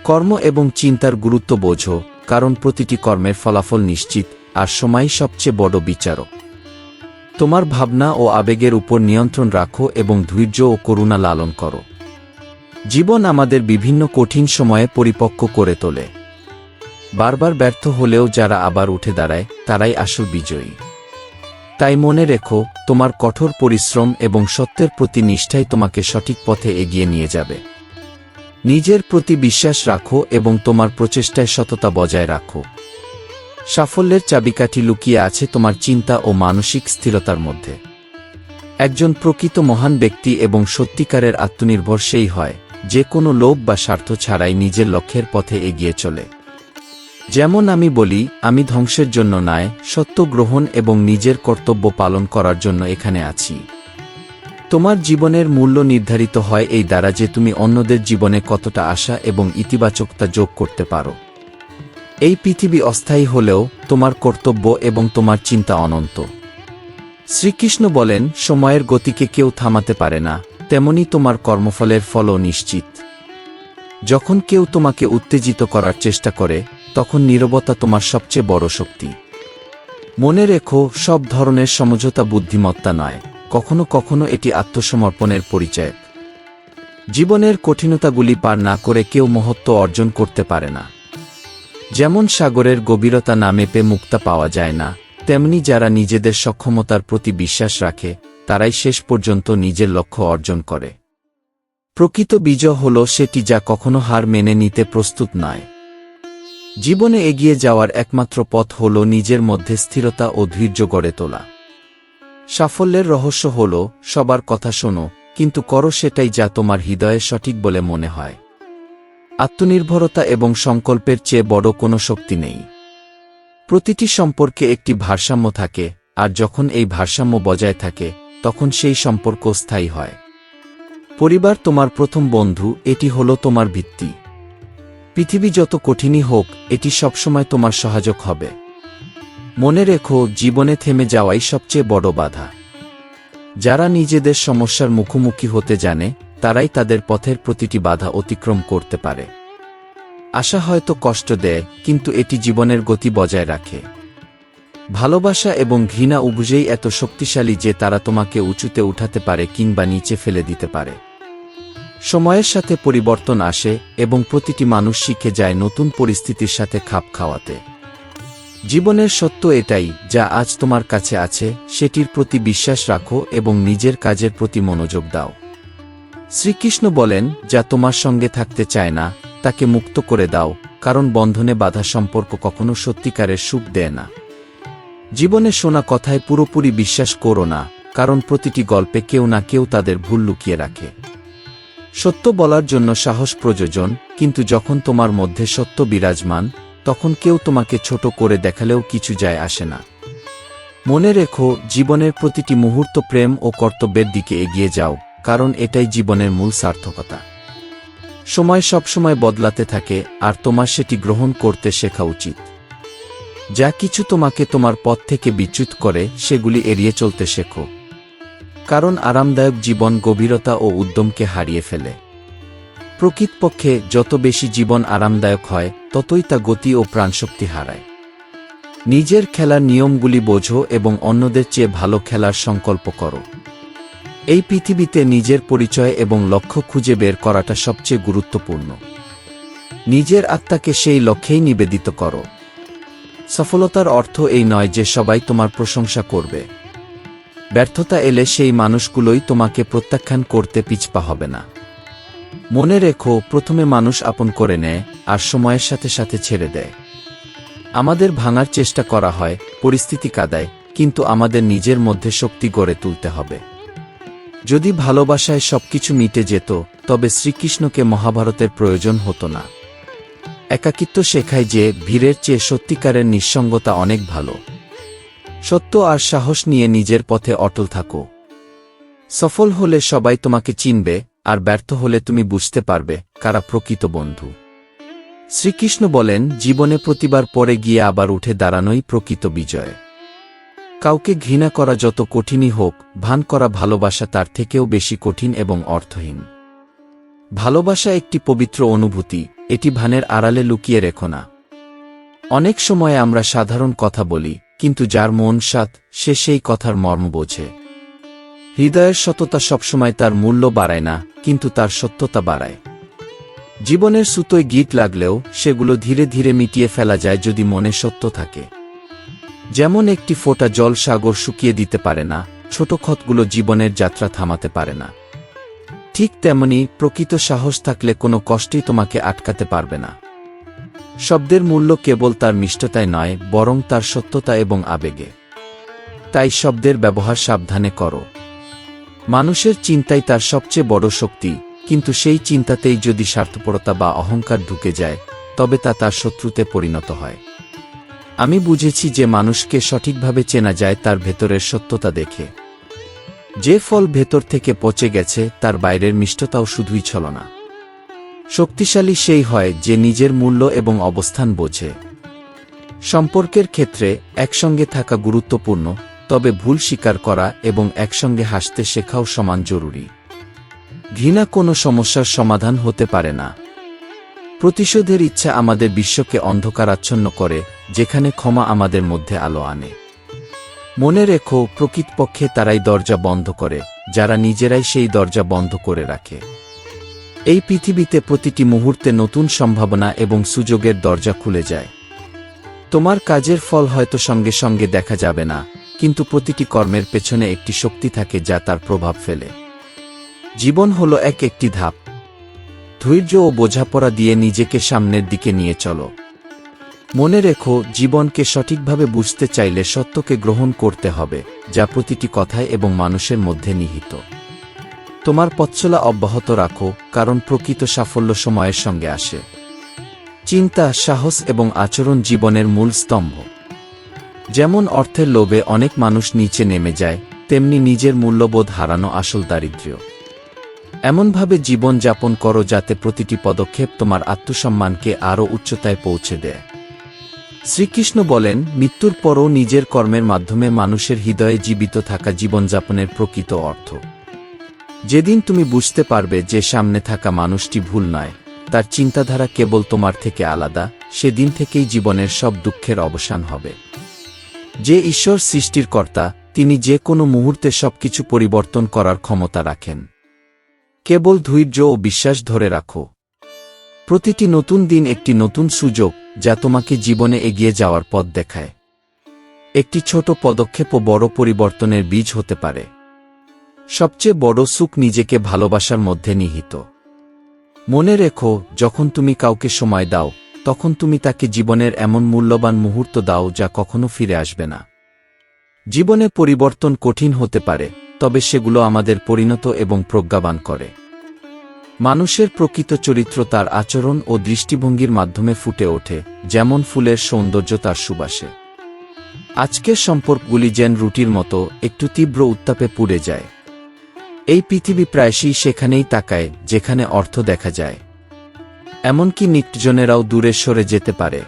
কর্ম এবং চিন্তার গুরুত্ব বোঝো, কারণ প্রতিটি কর্মের ফলাফল নিশ্চিত, আর সময়ই সবচেয়ে বড় বিচারক। তোমার ভাবনা ও আবেগের উপর নিয়ন্ত্রণ রাখো এবং ধৈর্য ও করুণা লালন করো। জীবন আমাদের বিভিন্ন কঠিন সময়ে পরিপক্ব করে তোলে। বারবার ব্যর্থ হলেও যারা আবার উঠে দাঁড়ায় তারাই আসল বিজয়ী। তাই মনে রেখো, তোমার কঠোর পরিশ্রম এবং সত্যের প্রতি নিষ্ঠাই তোমাকে সঠিক পথে এগিয়ে নিয়ে যাবে। নিজের প্রতি বিশ্বাস রাখো এবং তোমার প্রচেষ্টায় সততা বজায় রাখো। সাফল্যের চাবিকাঠি লুকিয়ে আছে তোমার চিন্তা ও মানসিক স্থিরতার মধ্যে। একজন প্রকৃত মহান ব্যক্তি এবং সত্যিকারের আত্মনির্ভর সেই হয়, যে কোনো লোভ বা স্বার্থ ছাড়াই নিজের লক্ষ্যের পথে এগিয়ে চলে। যেমন আমি বলি, আমি ধ্বংসের জন্য নয়, সত্য গ্রহণ এবং নিজের কর্তব্য পালন করার জন্য এখানে আছি। তোমার জীবনের মূল্য নির্ধারিত হয় এই দ্বারা যে তুমি অন্যদের জীবনে কতটা আশা এবং ইতিবাচকতা যোগ করতে পারো। এই পৃথিবী অস্থায়ী হলেও তোমার কর্তব্য এবং তোমার চিন্তা অনন্ত। শ্রীকৃষ্ণ বলেন, সময়ের গতিকে কেউ থামাতে পারে না, তেমনি তোমার কর্মফলের ফলও নিশ্চিত। যখন কেউ তোমাকে উত্তেজিত করার চেষ্টা করে, তখন নীরবতা তোমার সবচেয়ে বড় শক্তি। মনে রেখো, সব ধরনের সমঝোতা বুদ্ধিমত্তা নয়, কখনো কখনো এটি আত্মসমর্পণের পরিচয়। জীবনের কঠিনতাগুলি পার না করে কেউ মহত্ব অর্জন করতে পারে না। যেমন সাগরের গভীরতা না মেপে মুক্তা পাওয়া যায় না, তেমনি যারা নিজেদের সক্ষমতার প্রতি বিশ্বাস রাখে তারাই শেষ পর্যন্ত নিজের লক্ষ্য অর্জন করে। প্রকৃত বিজয় হল সেটি যা কখনো হার মেনে নিতে প্রস্তুত নয়। জীবনে এগিয়ে যাওয়ার একমাত্র পথ হল নিজের মধ্যে স্থিরতা ও ধৈর্য গড়ে তোলা। সাফল্যের রহস্য হল সবার কথা শোনো, কিন্তু করো সেটাই যা তোমার হৃদয়ে সঠিক বলে মনে হয়। আত্মনির্ভরতা এবং সংকল্পের চেয়ে বড় কোনো শক্তি নেই। প্রতিটি সম্পর্কে একটি ভারসাম্য থাকে, আর যখন এই ভারসাম্য বজায় থাকে তখন সেই সম্পর্ক স্থায়ী হয়। পরিবার তোমার প্রথম বন্ধু, এটি হলো তোমার ভিত্তি। পৃথিবী যত কঠিনই হোক, এটি সবসময় তোমার সহায়ক হবে। মনে রেখো, জীবনে থেমে যাওয়াই সবচেয়ে বড় বাধা। যারা নিজেদের সমস্যার মুখোমুখি হতে জানে, তারাই তাদের পথের প্রতিটি বাধা অতিক্রম করতে পারে। আশা হয়তো কষ্ট দেয়, কিন্তু এটি জীবনের গতি বজায় রাখে। ভালোবাসা এবং ঘৃণা উভয়ই এত শক্তিশালী যে তারা তোমাকে উঁচুতে উঠাতে পারে কিংবা নিচে ফেলে দিতে পারে। সময়ের সাথে পরিবর্তন আসে এবং প্রতিটি মানুষ শিখে যায় নতুন পরিস্থিতির সাথে খাপ খাওয়াতে। জীবনের সত্য এটাই, যা আজ তোমার কাছে আছে সেটির প্রতি বিশ্বাস রাখো এবং নিজের কাজের প্রতি মনোযোগ দাও। শ্রীকৃষ্ণ বলেন, যা তোমার সঙ্গে থাকতে চায় না তাকে মুক্ত করে দাও, কারণ বন্ধনে বাঁধা সম্পর্ক কখনো সত্যিকারের সুখ দেয় না। জীবনে শোনা কথায় পুরোপুরি বিশ্বাস করো না, কারণ প্রতিটি গল্পে কেউ না কেউ তাদের ভুল লুকিয়ে রাখে। সত্য বলার জন্য সাহস প্রয়োজন, কিন্তু যখন তোমার মধ্যে সত্য বিরাজমান, তখন কেউ তোমাকে ছোট করে দেখালেও কিছু যায় আসে না। মনে রেখো, জীবনের প্রতিটি মুহূর্ত প্রেম ও কর্তব্যের দিকে এগিয়ে যাও, কারণ এটাই জীবনের মূল সার্থকতা। সময় সবসময় বদলাতে থাকে, আর তোমার সেটি গ্রহণ করতে শেখা উচিত। যা কিছু তোমাকে তোমার পথ থেকে বিচ্যুত করে, সেগুলি এড়িয়ে চলতে শেখো, কারণ আরামদায়ক জীবন গভীরতা ও উদ্যমকে হারিয়ে ফেলে। প্রকৃতপক্ষে যত বেশি জীবন আরামদায়ক হয়, ততই তা গতি ও প্রাণশক্তি হারায়। নিজের খেলার নিয়মগুলি বোঝো এবং অন্যদের চেয়ে ভালো খেলার সংকল্প করো। এই পৃথিবীতে নিজের পরিচয় এবং লক্ষ্য খুঁজে বের করাটা সবচেয়ে গুরুত্বপূর্ণ। নিজের আত্মাকে সেই লক্ষ্যেই নিবেদিত করো। সফলতার অর্থ এই নয় যে সবাই তোমার প্রশংসা করবে। ব্যর্থতা এলে সেই মানুষগুলোই তোমাকে প্রত্যাখ্যান করতে পিছপা হবে না। মনে রেখো, প্রথমে মানুষ আপন করে নেয় আর সময়ের সাথে সাথে ছেড়ে দেয়। আমাদের ভাঙার চেষ্টা করা হয়, পরিস্থিতি কাঁদায়, কিন্তু আমাদের নিজের মধ্যে শক্তি গড়ে তুলতে হবে। যদি ভালোবাসায় সবকিছু মিটে যেত, তবে শ্রীকৃষ্ণকে মহাভারতের প্রয়োজন হতো না। একাকিত্ব শেখায় যে ভিড়ের চেয়ে সত্যিকারের নিঃসঙ্গতা অনেক ভালো। সত্য আর সাহস নিয়ে নিজের পথে অটল থাকো। সফল হলে সবাই তোমাকে চিনবে, আর ব্যর্থ হলে তুমি বুঝতে পারবে কারা প্রকৃত বন্ধু। শ্রীকৃষ্ণ বলেন, জীবনে প্রতিবার পরে গিয়ে আবার উঠে দাঁড়ানোই প্রকৃত বিজয়। কাউকে ঘৃণা করা যত কঠিনই হোক, ভান করা ভালোবাসা তার থেকেও বেশি কঠিন এবং অর্থহীন। ভালোবাসা একটি পবিত্র অনুভূতি, এটি ভানের আড়ালে লুকিয়ে রেখো না। অনেক সময় আমরা সাধারণ কথা বলি, কিন্তু যার মন সাৎ সে সেই কথার মর্ম বোঝে। হৃদয়ের সততা সবসময় তার মূল্য বাড়ায় না, কিন্তু তার সত্যতা বাড়ায়। জীবনের সুতোয় গিট লাগলেও সেগুলো ধীরে ধীরে মিটিয়ে ফেলা যায় যদি মনে সত্য থাকে। যেমন একটি ফোঁটা জল সাগর শুকিয়ে দিতে পারে না, ছোট ক্ষতগুলো জীবনের যাত্রা থামাতে পারে না। ঠিক তেমনি প্রকৃত সাহস থাকলে কোনো কষ্টই তোমাকে আটকাতে পারবে না। শব্দের মূল্য কেবল তার মিষ্টতায় নয়, বরং তার সত্যতা এবং আবেগে। তাই শব্দের ব্যবহার সাবধানে করো। মানুষের চিন্তাই তার সবচেয়ে বড় শক্তি, কিন্তু সেই চিন্তাতেই যদি স্বার্থপরতা বা অহংকার ঢুকে যায়, তবে তা তার শত্রুতে পরিণত হয়। আমি বুঝেছি যে মানুষকে সঠিকভাবে চেনা যায় তার ভেতরের সত্যতা দেখে। যে ফল ভেতর থেকে পচে গেছে তার বাইরের মিষ্টতাও শুধুই ছলনা। শক্তিশালী সেই হয় যে নিজের মূল্য এবং অবস্থান বোঝে। সম্পর্কের ক্ষেত্রে একসঙ্গে থাকা গুরুত্বপূর্ণ, তবে ভুল স্বীকার করা এবং একসঙ্গে হাসতে শেখাও সমান জরুরি। ঘৃণা কোনো সমস্যার সমাধান হতে পারে না। প্রতিশোধের ইচ্ছা আমাদের বিশ্বকে অন্ধকারাচ্ছন্ন করে, যেখানে ক্ষমা আমাদের মধ্যে আলো আনে। মনে রেখো, প্রকৃতপক্ষে তারাই দরজা বন্ধ করে যারা নিজেরাই সেই দরজা বন্ধ করে রাখে। এই পৃথিবীতে প্রতিটি মুহূর্তে নতুন সম্ভাবনা এবং সুযোগের দরজা খুলে যায়। তোমার কাজের ফল হয়তো সঙ্গে সঙ্গে দেখা যাবে না, কিন্তু প্রতিটি কর্মের পেছনে একটি শক্তি থাকে যা তার প্রভাব ফেলে। জীবন হলো একটি ধাপ। ধৈর্য ও বোঝাপড়া দিয়ে নিজেকে সামনের দিকে নিয়ে চলো। মনে রেখো, জীবনকে সঠিকভাবে বুঝতে চাইলে সত্যকে গ্রহণ করতে হবে, যা প্রতিটি কথায় এবং মানুষের মধ্যে নিহিত। তোমার পথচলা অব্যাহত রাখো, কারণ প্রকৃত সাফল্য সময়ের সঙ্গে আসে। চিন্তা, সাহস এবং আচরণ জীবনের মূল স্তম্ভ। যেমন অর্থের লোভে অনেক মানুষ নিচে নেমে যায়, তেমনি নিজের মূল্যবোধ হারানো আসল দারিদ্র্য। এমনভাবে জীবন যাপন করো যাতে প্রতিটি পদক্ষেপ তোমার আত্মসম্মানকে আরও উচ্চতায় পৌঁছে দেয়। শ্রীকৃষ্ণ বলেন, মৃত্যুর পরও নিজের কর্মের মাধ্যমে মানুষের হৃদয়ে জীবিত থাকা জীবনযাপনের প্রকৃত অর্থ। যেদিন তুমি বুঝতে পারবে যে সামনে থাকা মানুষটি ভুল নয়, তার চিন্তাধারা কেবল তোমার থেকে আলাদা, সেদিন থেকেই জীবনের সব দুঃখের অবসান হবে। যে ঈশ্বর সৃষ্টির কর্তা, তিনি যে কোনো মুহূর্তে সবকিছু পরিবর্তন করার ক্ষমতা রাখেন। কেবল ধৈর্য ও বিশ্বাস ধরে রাখো। প্রতিটি নতুন দিন একটি নতুন সুযোগ, যা তোমাকে জীবনে এগিয়ে যাওয়ার পথ দেখায়। একটি ছোট পদক্ষেপও বড় পরিবর্তনের বীজ হতে পারে। সবচেয়ে বড় সুখ নিজেকে ভালোবাসার মধ্যে নিহিত। মনে রেখো, যখন তুমি কাউকে সময় দাও, তখন তুমি তাকে জীবনের এমন মূল্যবান মুহূর্ত দাও যা কখনো ফিরে আসবে না। জীবনে পরিবর্তন কঠিন হতে পারে, তবে সেগুলো আমাদের পরিণত এবং প্রজ্ঞাবান করে। মানুষের প্রকৃত চরিত্র তার আচরণ ও দৃষ্টিভঙ্গির মাধ্যমে ফুটে ওঠে, যেমন ফুলের সৌন্দর্য তার সুবাসে। আজকের সম্পর্কগুলি যেন রুটির মতো একটু তীব্র উত্তাপে পুড়ে যায়। এই পৃথিবী প্রায়শই সেখানেই তাকায় যেখানে অর্থ দেখা যায়। এমনকি নিকটজনেরাও দূরে সরে যেতে পারে।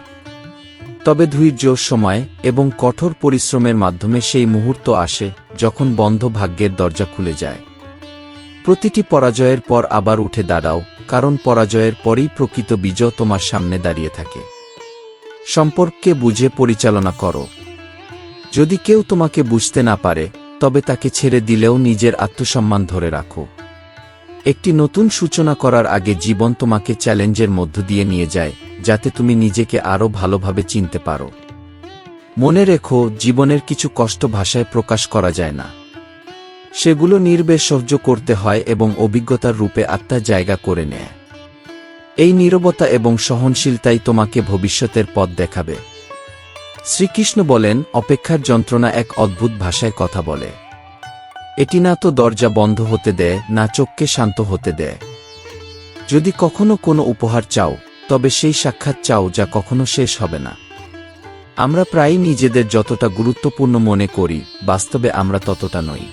তবে ধৈর্য, সময় এবং কঠোর পরিশ্রমের মাধ্যমে সেই মুহূর্ত আসে যখন বন্ধ ভাগ্যের দরজা খুলে যায়। প্রতিটি পরাজয়ের পর আবার উঠে দাঁড়াও, কারণ পরাজয়ের পরেই প্রকৃত বিজয় তোমার সামনে দাঁড়িয়ে থাকে। সম্পর্ককে বুঝে পরিচালনা করো। যদি কেউ তোমাকে বুঝতে না পারে, তবে তাকে ছেড়ে দিলেও নিজের আত্মসম্মান ধরে রাখো। একটি নতুন সূচনা করার আগে জীবন তোমাকে চ্যালেঞ্জের মধ্য দিয়ে নিয়ে যায়, যাতে তুমি নিজেকে আরও ভালোভাবে চিনতে পারো। মনে রেখো, জীবনের কিছু কষ্ট ভাষায় প্রকাশ করা যায় না। সেগুলো নির্বেশ সহ্য করতে হয় এবং অভিজ্ঞতার রূপে আত্মার জায়গা করে নেয়। এই নীরবতা এবং সহনশীলতাই তোমাকে ভবিষ্যতের পথ দেখাবে। শ্রীকৃষ্ণ বলেন, অপেক্ষার যন্ত্রণা এক অদ্ভুত ভাষায় কথা বলে। এটি না তো দরজা বন্ধ হতে দেয়, না চোখকে শান্ত হতে দেয়। যদি কখনো কোনো উপহার চাও, তবে সেই সাক্ষাৎ চাও যা কখনো শেষ হবে না। আমরা প্রায়ই নিজেদের যতটা গুরুত্বপূর্ণ মনে করি, বাস্তবে আমরা ততটা নই।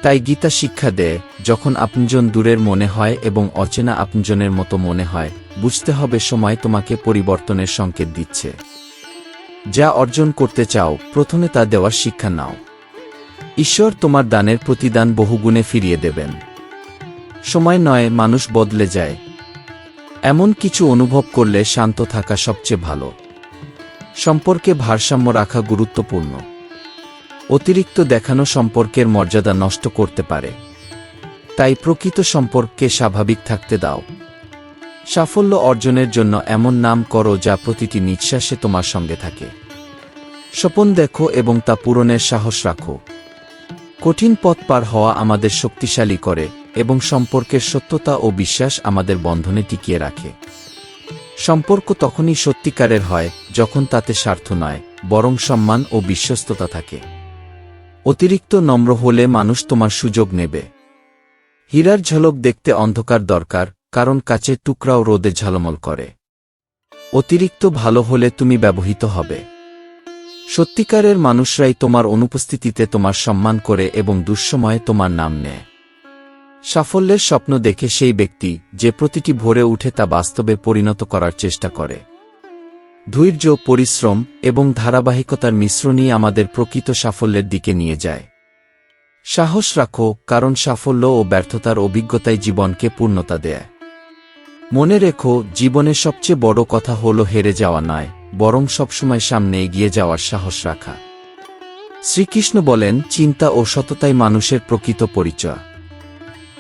তাই গীতা শিক্ষা দেয়, যখন আপনজন দূরের মনে হয় এবং অচেনা আপনজনের মতো মনে হয়, বুঝতে হবে সময় তোমাকে পরিবর্তনের সংকেত দিচ্ছে। যা অর্জন করতে চাও, প্রথমে তা দেওয়ার শিক্ষা নাও। ঈশ্বর তোমার দানের প্রতিদান বহুগুণে ফিরিয়ে দেবেন। সময় নয়, মানুষ বদলে যায়। এমন কিছু অনুভব করলে শান্ত থাকা সবচেয়ে ভালো। সম্পর্কে ভারসাম্য রাখা গুরুত্বপূর্ণ। অতিরিক্ত দেখানো সম্পর্কের মর্যাদা নষ্ট করতে পারে। তাই প্রকৃত সম্পর্ককে স্বাভাবিক থাকতে দাও। সাফল্য অর্জনের জন্য এমন নাম করো যা প্রতিটি নিঃশ্বাসে তোমার সঙ্গে থাকে। স্বপ্ন দেখো এবং তা পূরণের সাহস রাখো। কঠিন পথ পার হওয়া আমাদের শক্তিশালী করে এবং সম্পর্কের সত্যতা ও বিশ্বাস আমাদের বন্ধনে টিকিয়ে রাখে। সম্পর্ক তখনই সত্যিকারের হয় যখন তাতে স্বার্থ নয়, বরং সম্মান ও বিশ্বস্ততা থাকে। অতিরিক্ত নম্র হলে মানুষ তোমার সুযোগ নেবে। হীরার ঝলক দেখতে অন্ধকার দরকার, কারণ কাচের টুকরাও রোদে ঝলমল করে। অতিরিক্ত ভালো হলে তুমি ব্যবহৃত হবে। সত্যিকারের মানুষরাই তোমার অনুপস্থিতিতে তোমার সম্মান করে এবং দুঃসময়ে তোমার নাম নেয়। সাফল্যের স্বপ্ন দেখে সেই ব্যক্তি যে প্রতিটি ভোরে উঠে তা বাস্তবে পরিণত করার চেষ্টা করে। ধৈর্য, পরিশ্রম এবং ধারাবাহিকতার মিশ্রণই আমাদের প্রকৃত সাফল্যের দিকে নিয়ে যায়। সাহস রাখো, কারণ সাফল্য ও ব্যর্থতার অভিজ্ঞতাই জীবনকে পূর্ণতা দেয়। মনে রেখো, জীবনের সবচেয়ে বড় কথা হলো হেরে যাওয়া নয়, বরং সবসময় সামনে এগিয়ে যাওয়ার সাহস রাখা। শ্রীকৃষ্ণ বলেন, চিন্তা ও সততাই মানুষের প্রকৃত পরিচয়।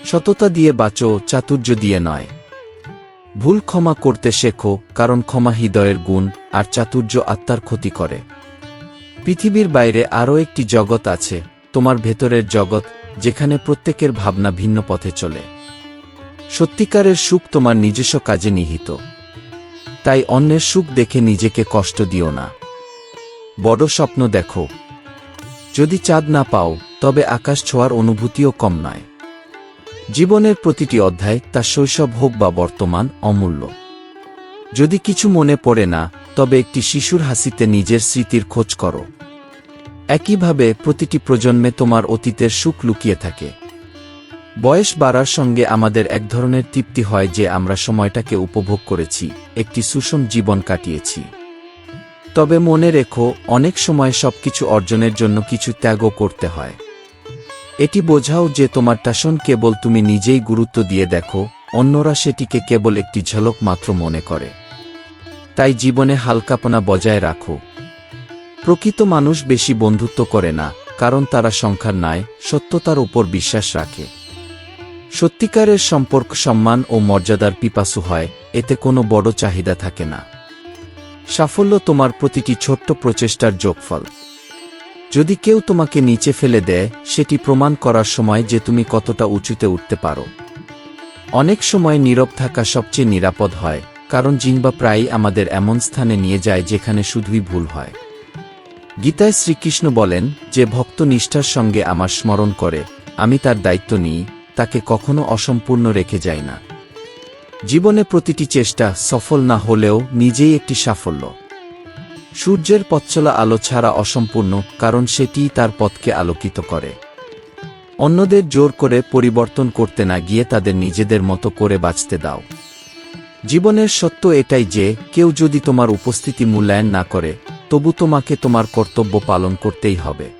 সততা দিয়ে বাঁচো, চাতুর্য দিয়ে নয়। ভুল ক্ষমা করতে শেখো, কারণ ক্ষমা হৃদয়ের গুণ, আর চাতুর্য আত্মার ক্ষতি করে। পৃথিবীর বাইরে আরও একটি জগৎ আছে, তোমার ভেতরের জগৎ, যেখানে প্রত্যেকের ভাবনা ভিন্ন পথে চলে। সত্যিকারের সুখ তোমার নিজস্ব কাজে নিহিত। তাই অন্যের সুখ দেখে নিজেকে কষ্ট দিও না। বড় স্বপ্ন দেখো। যদি চাঁদ না পাও, তবে আকাশ ছোঁয়ার অনুভূতিও কম নয়। জীবনের প্রতিটি অধ্যায়, তা শৈশব হোক বা বর্তমান, অমূল্য। যদি কিছু মনে পড়ে না, তবে একটি শিশুর হাসিতে নিজের স্মৃতির খোঁজ করো। একইভাবে প্রতিটি প্রজন্মে তোমার অতীতের সুখ লুকিয়ে থাকে। বয়স বাড়ার সঙ্গে আমাদের এক ধরনের তৃপ্তি হয় যে আমরা সময়টাকে উপভোগ করেছি, একটি সুষম জীবন কাটিয়েছি। তবে মনে রেখো, অনেক সময় সবকিছু অর্জনের জন্য কিছু ত্যাগও করতে হয়। এটি বোঝাও যে তোমার টাসন কেবল তুমি নিজেই গুরুত্ব দিয়ে দেখো, অন্যরা সেটিকে কেবল একটি ঝলক মাত্র মনে করে। তাই জীবনে হালকাপনা বজায় রাখো। প্রকৃত মানুষ বেশি বন্ধুত্ব করে না, কারণ তারা সংখ্যার নয়, সত্যতার উপর বিশ্বাস রাখে। সত্যিকারের সম্পর্ক সম্মান ও মর্যাদার পিপাসু হয়, এতে কোনো বড় চাহিদা থাকে না। সাফল্য তোমার প্রতিটি ছোট্ট প্রচেষ্টার যোগফল। যদি কেউ তোমাকে নিচে ফেলে দেয়, সেটি প্রমাণ করার সময় যে তুমি কতটা উঁচুতে উঠতে পারো। অনেক সময় নীরব থাকা সবচেয়ে নিরাপদ হয়, কারণ জিহ্বা প্রায়ই আমাদের এমন স্থানে নিয়ে যায় যেখানে শুধুই ভুল হয়। গীতায় শ্রীকৃষ্ণ বলেন, যে ভক্ত নিষ্ঠার সঙ্গে আমার স্মরণ করে, আমি তার দায়িত্ব নিই, তাকে কখনো অসম্পূর্ণ রেখে যাই না। জীবনে প্রতিটি চেষ্টা সফল না হলেও নিজেই একটি সাফল্য। সূর্যের পথচলা আলো ছাড়া অসম্পূর্ণ, কারণ সেটিই তার পথকে আলোকিত করে। অন্যদের জোর করে পরিবর্তন করতে না গিয়ে তাদের নিজেদের মতো করে বাঁচতে দাও। জীবনের সত্য এটাই যে, কেউ যদি তোমার উপস্থিতি মূল্যায়ন না করে, তবু তোমাকে তোমার কর্তব্য পালন করতেই হবে।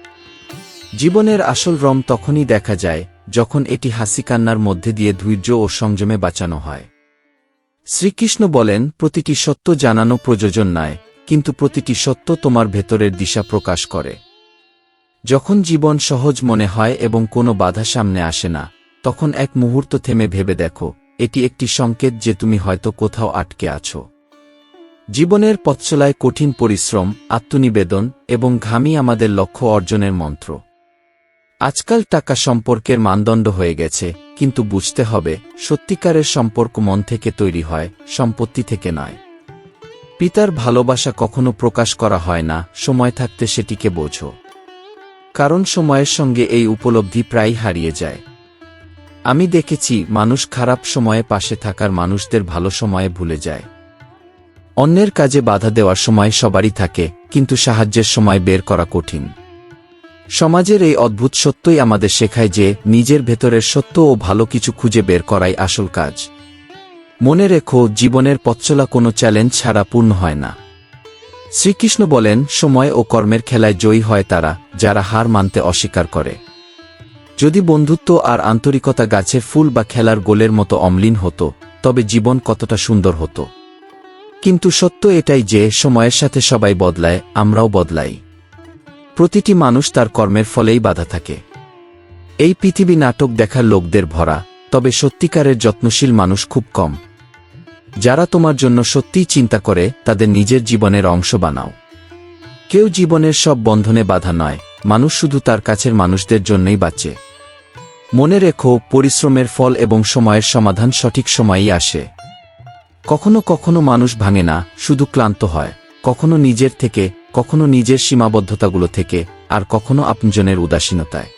জীবনের আসল রং তখনই দেখা যায়, যখন এটি হাসি কান্নার মধ্যে দিয়ে ধৈর্য ও সংযমে বাঁচানো হয়। শ্রীকৃষ্ণ বলেন, প্রতিটি সত্য জানানো প্রয়োজন নয়, কিন্তু প্রতিটি সত্য তোমার ভেতরের দিশা প্রকাশ করে। যখন জীবন সহজ মনে হয় এবং কোনো বাধা সামনে আসে না, তখন এক মুহূর্ত থেমে ভেবে দেখো, এটি একটি সংকেত যে তুমি হয়তো কোথাও আটকে আছো। জীবনের পথচলায় কঠিন পরিশ্রম, আত্মনিবেদন এবং ঘামই আমাদের লক্ষ্য অর্জনের মন্ত্র। আজকাল টাকা সম্পর্কের মানদণ্ড হয়ে গেছে, কিন্তু বুঝতে হবে, সত্যিকারের সম্পর্ক মন থেকে তৈরি হয়, সম্পত্তি থেকে নয়। পিতার ভালোবাসা কখনো প্রকাশ করা হয় না, সময় থাকতে সেটিকে বোঝো। কারণ সময়ের সঙ্গে এই উপলব্ধি প্রায় হারিয়ে যায়। আমি দেখেছি, মানুষ খারাপ সময়ে পাশে থাকার মানুষদের ভালো সময়ে ভুলে যায়। অন্যের কাজে বাধা দেওয়ার সময় সবারই থাকে, কিন্তু সাহায্যের সময় বের করা কঠিন। সমাজের এই অদ্ভুত সত্যই আমাদের শেখায় যে নিজের ভেতরের সত্য ও ভালো কিছু খুঁজে বের করাই আসল কাজ। মনে রেখো, জীবনের পথচলা কোনো চ্যালেঞ্জ ছাড়া পূর্ণ হয় না। শ্রীকৃষ্ণ বলেন, সময় ও কর্মের খেলায় জয়ী হয় তারা, যারা হার মানতে অস্বীকার করে। যদি বন্ধুত্ব আর আন্তরিকতা গাছের ফুল বা খেলার গোলের মতো অম্লীন হতো, তবে জীবন কতটা সুন্দর হতো। কিন্তু সত্য এটাই যে সময়ের সাথে সবাই বদলায়, আমরাও বদলাই। প্রতিটি মানুষ তার কর্মের ফলেই বাধা থাকে। এই পৃথিবী নাটক দেখার লোকদের ভরা, তবে সত্যিকারের যত্নশীল মানুষ খুব কম। যারা তোমার জন্য সত্যিই চিন্তা করে তাদের নিজের জীবনের অংশ বানাও। কেউ জীবনের সব বন্ধনে বাধা নয়, মানুষ শুধু তার কাছের মানুষদের জন্যই বাঁচে। মনে রেখো, পরিশ্রমের ফল এবং সময়ের সমাধান সঠিক সময়েই আসে। কখনো কখনো মানুষ ভাঙে না, শুধু ক্লান্ত হয়, কখনো নিজের থেকে, কখনো নিজের সীমাবদ্ধতাগুলো থেকে, আর কখনো আপনজনের উদাসীনতায়।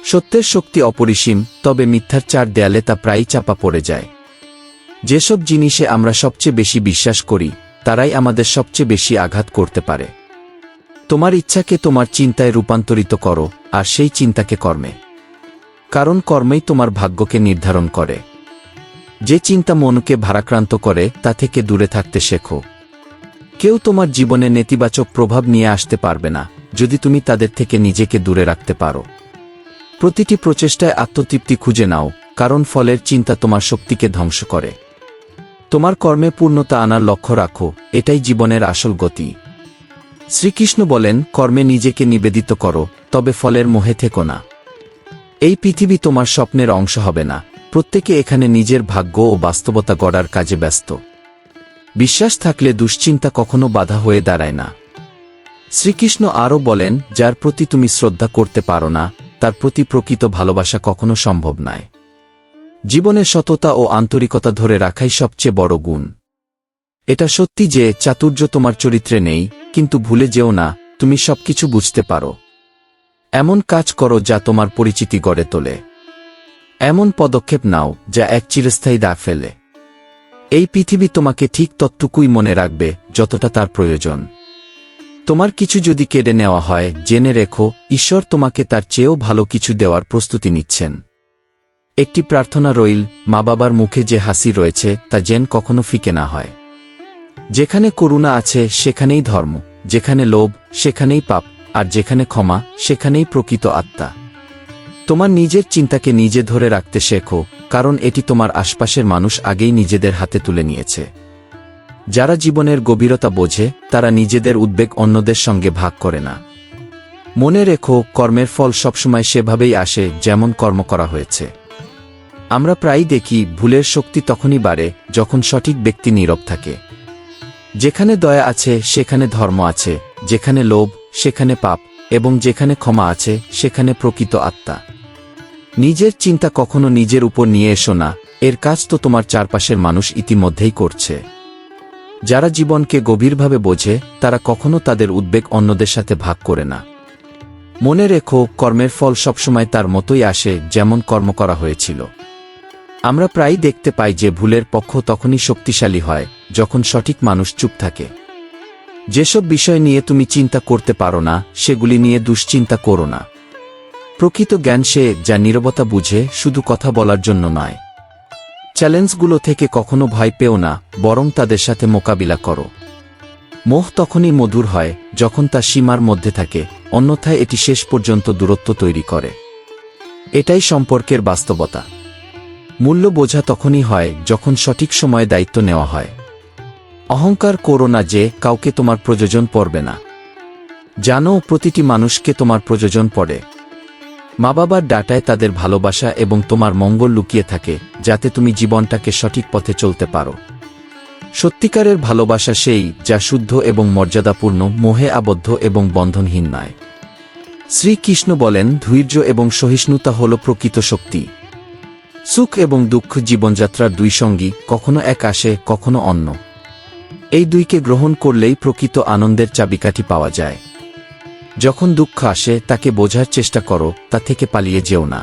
সত্যের শক্তি অপরিসীম, তবে মিথ্যার চার দেয়ালে তা প্রায়ই চাপা পড়ে যায়। যেসব জিনিসে আমরা সবচেয়ে বেশি বিশ্বাস করি, তারাই আমাদের সবচেয়ে বেশি আঘাত করতে পারে। তোমার ইচ্ছাকে তোমার চিন্তায় রূপান্তরিত করো, আর সেই চিন্তাকে কর্মে। কারণ কর্মই তোমার ভাগ্যকে নির্ধারণ করে। যে চিন্তা মনকে ভারাক্রান্ত করে, তা থেকে দূরে থাকতে শেখো। কেউ তোমার জীবনে নেতিবাচক প্রভাব নিয়ে আসতে পারবে না, যদি তুমি তাদের থেকে নিজেকে দূরে রাখতে পারো। প্রতিটি প্রচেষ্টায় আত্মতৃপ্তি খুঁজে নাও, কারণ ফলের চিন্তা তোমার শক্তিকে ধ্বংস করে। তোমার কর্মে পূর্ণতা আনার লক্ষ্য রাখো, এটাই জীবনের আসল গতি। শ্রীকৃষ্ণ বলেন, কর্মে নিজেকে নিবেদিত করো, তবে ফলের মোহে থেকো না। এই পৃথিবী তোমার স্বপ্নের অংশ হবে না, প্রত্যেকে এখানে নিজের ভাগ্য ও বাস্তবতা গড়ার কাজে ব্যস্ত। বিশ্বাস থাকলে দুশ্চিন্তা কখনো বাধা হয়ে দাঁড়ায় না। শ্রীকৃষ্ণ আরও বলেন, যার প্রতি তুমি শ্রদ্ধা করতে পারো না, তার প্রতি প্রকৃত ভালোবাসা কখনো সম্ভব নয়। জীবনে সততা ও আন্তরিকতা ধরে রাখাই সবচেয়ে বড় গুণ। এটা সত্যি যে চাতুর্য তোমার চরিত্রে নেই, কিন্তু ভুলে যেও না, তুমি সবকিছু বুঝতে পারো। এমন কাজ করো যা তোমার পরিচিতি গড়ে তোলে। এমন পদক্ষেপ নাও যা এক চিরস্থায়ী দাগ ফেলে। এই পৃথিবী তোমাকে ঠিক ততটুকুই মনে রাখবে যতটা তার প্রয়োজন। তোমার কিছু যদি কেড়ে নেওয়া হয়, জেনে রেখো, ঈশ্বর তোমাকে তার চেয়েও ভালো কিছু দেওয়ার প্রস্তুতি নিচ্ছেন। একটি প্রার্থনা রইল, মা বাবার মুখে যে হাসি রয়েছে তা যেন কখনো ফিকে না হয়। যেখানে করুণা আছে সেখানেই ধর্ম, যেখানে লোভ সেখানেই পাপ, আর যেখানে ক্ষমা সেখানেই প্রকৃত আত্মা। তোমার নিজের চিন্তাকে নিজে ধরে রাখতে শেখো, কারণ এটি তোমার আশপাশের মানুষ আগেই নিজেদের হাতে তুলে নিয়েছে। যারা জীবনের গভীরতা বোঝে, তারা নিজেদের উদ্বেগ অন্যদের সঙ্গে ভাগ করে না। মনে রেখো, কর্মের ফল সবসময় সেভাবেই আসে যেমন কর্ম করা হয়েছে। আমরা প্রায়ই দেখি, ভুলের শক্তি তখনই বাড়ে যখন সঠিক ব্যক্তি নীরব থাকে। যেখানে দয়া আছে সেখানে ধর্ম আছে, যেখানে লোভ সেখানে পাপ, এবং যেখানে ক্ষমা আছে সেখানে প্রকৃত আত্মা। নিজের চিন্তা কখনো নিজের উপর নিয়ে এসো না, এর কাজ তো তোমার চারপাশের মানুষ ইতিমধ্যেই করছে। যারা জীবনকে গভীরভাবে বোঝে, তারা কখনো তাদের উদ্বেগ অন্যদের সাথে ভাগ করে না। মনে রেখো, কর্মের ফল সবসময় তার মতোই আসে যেমন কর্ম করা হয়েছিল। আমরা প্রায়ই দেখতে পাই যে ভুলের পক্ষ তখনই শক্তিশালী হয় যখন সঠিক মানুষ চুপ থাকে। যেসব বিষয় নিয়ে তুমি চিন্তা করতে পারো না, সেগুলি নিয়ে দুশ্চিন্তা করো না। প্রকৃত জ্ঞান সে যা নীরবতা বুঝে, শুধু কথা বলার জন্য নয়। চ্যালেঞ্জগুলো থেকে কখনো ভয় পেও না, বরং তাদের সাথে মোকাবিলা করো। মোহ তখনই মধুর হয় যখন তা সীমার মধ্যে থাকে, অন্যথায় এটি শেষ পর্যন্ত দূরত্ব তৈরি করে। এটাই সম্পর্কের বাস্তবতা। মূল্য বোঝা তখনই হয় যখন সঠিক সময়ে দায়িত্ব নেওয়া হয়। অহংকার করো না যে কাউকে তোমার প্রয়োজন পড়বে না। জানো, প্রতিটি মানুষকে তোমার প্রয়োজন পড়ে। মা বাবার ডাটায় তাদের ভালোবাসা এবং তোমার মঙ্গল লুকিয়ে থাকে, যাতে তুমি জীবনটাকে সঠিক পথে চলতে পারো। সত্যিকারের ভালোবাসা সেই যা শুদ্ধ এবং মর্যাদাপূর্ণ, মোহে আবদ্ধ এবং বন্ধনহীন নয়। শ্রীকৃষ্ণ বলেন, ধৈর্য এবং সহিষ্ণুতা হল প্রকৃত শক্তি। সুখ এবং দুঃখ জীবনযাত্রার দুই সঙ্গী, কখনো এক আসে কখনো অন্য। এই দুইকে গ্রহণ করলেই প্রকৃত আনন্দের চাবিকাঠি পাওয়া যায়। যখন দুঃখ আসে তাকে বোঝার চেষ্টা করো, তা থেকে পালিয়ে যেও না।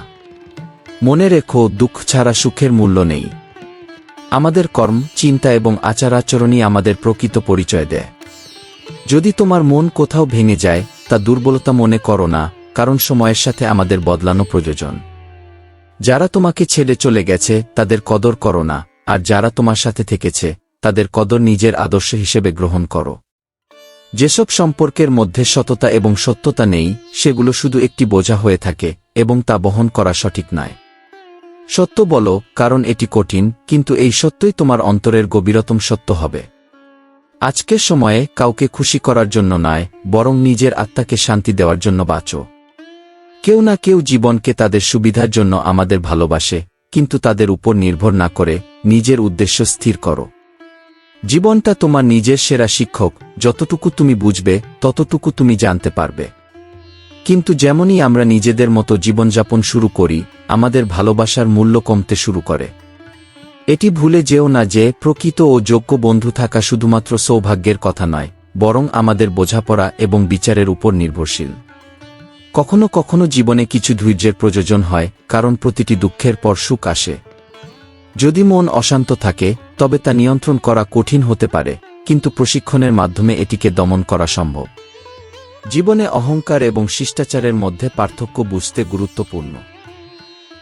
মনে রেখো, দুঃখ ছাড়া সুখের মূল্য নেই। আমাদের কর্ম, চিন্তা এবং আচার-আচরণই আমাদের প্রকৃত পরিচয় দেয়। যদি তোমার মন কোথাও ভেঙে যায়, তা দুর্বলতা মনে করো না, কারণ সময়ের সাথে আমাদের বদলানো প্রয়োজন। যারা তোমাকে ছেড়ে চলে গেছে তাদের কদর করো না, আর যারা তোমার সাথে থেকেছে তাদের কদর নিজের আদর্শ হিসেবে গ্রহণ করো। যেসব সম্পর্কের মধ্যে সততা এবং সত্যতা নেই, সেগুলো শুধু একটি বোঝা হয়ে থাকে এবং তা বহন করা সঠিক নয়। সত্য বলো, কারণ এটি কঠিন, কিন্তু এই সত্যই তোমার অন্তরের গভীরতম সত্য হবে। আজকের সময়ে কাউকে খুশি করার জন্য নয়, বরং নিজের আত্মাকে শান্তি দেওয়ার জন্য বাঁচো। কেউ না কেউ জীবনকে তাদের সুবিধার জন্য আমাদের ভালোবাসে, কিন্তু তাদের উপর নির্ভর না করে নিজের উদ্দেশ্য স্থির করো। জীবনটা তোমার নিজের সেরা শিক্ষক, যতটুকু তুমি বুঝবে ততটুকু তুমি জানতে পারবে। কিন্তু যেমনই আমরা নিজেদের মতো জীবনযাপন শুরু করি, আমাদের ভালোবাসার মূল্য কমতে শুরু করে। এটি ভুলে যেও না যে প্রকৃত ও যোগ্য বন্ধু থাকা শুধুমাত্র সৌভাগ্যের কথা নয়, বরং আমাদের বোঝাপড়া এবং বিচারের উপর নির্ভরশীল। কখনো কখনো জীবনে কিছু ধৈর্যের প্রয়োজন হয়, কারণ প্রতিটি দুঃখের পর সুখ আসে। যদি মন অশান্ত থাকে, তবে তা নিয়ন্ত্রণ করা কঠিন হতে পারে, কিন্তু প্রশিক্ষণের মাধ্যমে এটিকে দমন করা সম্ভব। জীবনে অহংকার এবং শিষ্টাচারের মধ্যে পার্থক্য বুঝতে গুরুত্বপূর্ণ।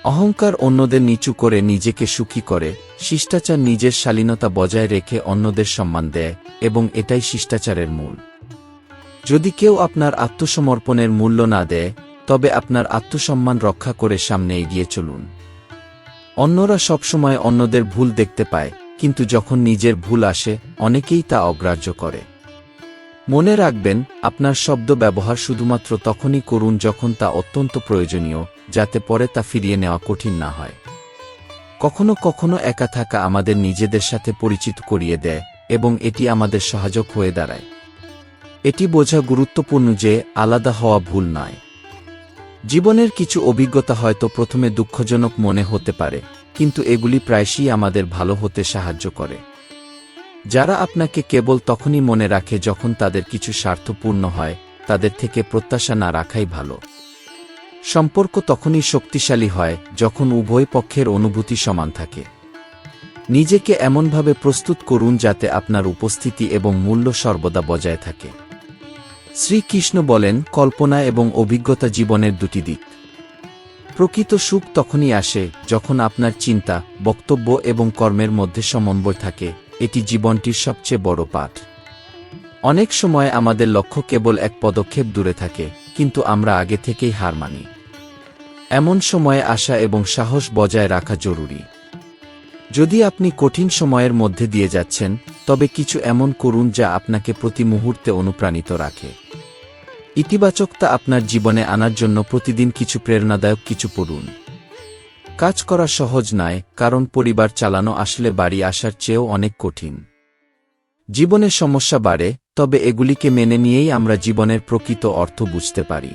অহংকার অন্যদের নিচু করে নিজেকে সুখী করে, শিষ্টাচার নিজের শালীনতা বজায় রেখে অন্যদের সম্মান দেয়, এবং এটাই শিষ্টাচারের মূল। যদি কেউ আপনার আত্মসমর্পণের মূল্য না দেয়, তবে আপনার আত্মসম্মান রক্ষা করে সামনে এগিয়ে চলুন। অন্যরা সবসময় অন্যদের ভুল দেখতে পায়, কিন্তু যখন নিজের ভুল আসে, অনেকেই তা অগ্রাহ্য করে। মনে রাখবেন, আপনার শব্দ ব্যবহার শুধুমাত্র তখনই করুন যখন তা অত্যন্ত প্রয়োজনীয়, যাতে পরে তা ফিরিয়ে নেওয়া কঠিন না হয়। কখনো কখনো একা থাকা আমাদের নিজেদের সাথে পরিচিত করিয়ে দেয়, এবং এটি আমাদের সহায়ক হয়ে দাঁড়ায়। এটি বোঝা গুরুত্বপূর্ণ যে আলাদা হওয়া ভুল নয়। জীবনের কিছু অভিজ্ঞতা হয়তো প্রথমে দুঃখজনক মনে হতে পারে, কিন্তু এগুলি প্রায়শই আমাদের ভালো হতে সাহায্য করে। যারা আপনাকে কেবল তখনই মনে রাখে যখন তাদের কিছু স্বার্থপূর্ণ হয়, তাদের থেকে প্রত্যাশা না রাখাই ভালো। সম্পর্ক তখনই শক্তিশালী হয় যখন উভয় পক্ষের অনুভূতি সমান থাকে। নিজেকে এমনভাবে প্রস্তুত করুন যাতে আপনার উপস্থিতি এবং মূল্য সর্বদা বজায় থাকে। শ্রীকৃষ্ণ বলেন, কল্পনা এবং অভিজ্ঞতা জীবনের দুটি দিক। প্রকৃত সুখ তখনই আসে যখন আপনার চিন্তা, বক্তব্য এবং কর্মের মধ্যে সমন্বয় থাকে। এটি জীবনটির সবচেয়ে বড় পাঠ। অনেক সময় আমাদের লক্ষ্য কেবল এক পদক্ষেপ দূরে থাকে, কিন্তু আমরা আগে থেকেই হার মানি। এমন সময়ে আশা এবং সাহস বজায় রাখা জরুরি। যদি আপনি কঠিন সময়ের মধ্যে দিয়ে যাচ্ছেন, তবে কিছু এমন করুন যা আপনাকে প্রতি মুহূর্তে অনুপ্রাণিত রাখে। ইতিবাচকতা আপনার জীবনে আনার জন্য প্রতিদিন কিছু প্রেরণাদায়ক কিছু পড়ুন। কাজ করা সহজ নয়, কারণ পরিবার চালানো আসলে বাড়ি আসার চেয়েও অনেক কঠিন। জীবনে সমস্যা বাড়ে, তবে এগুলিকে মেনে নিয়েই আমরা জীবনের প্রকৃত অর্থ বুঝতে পারি।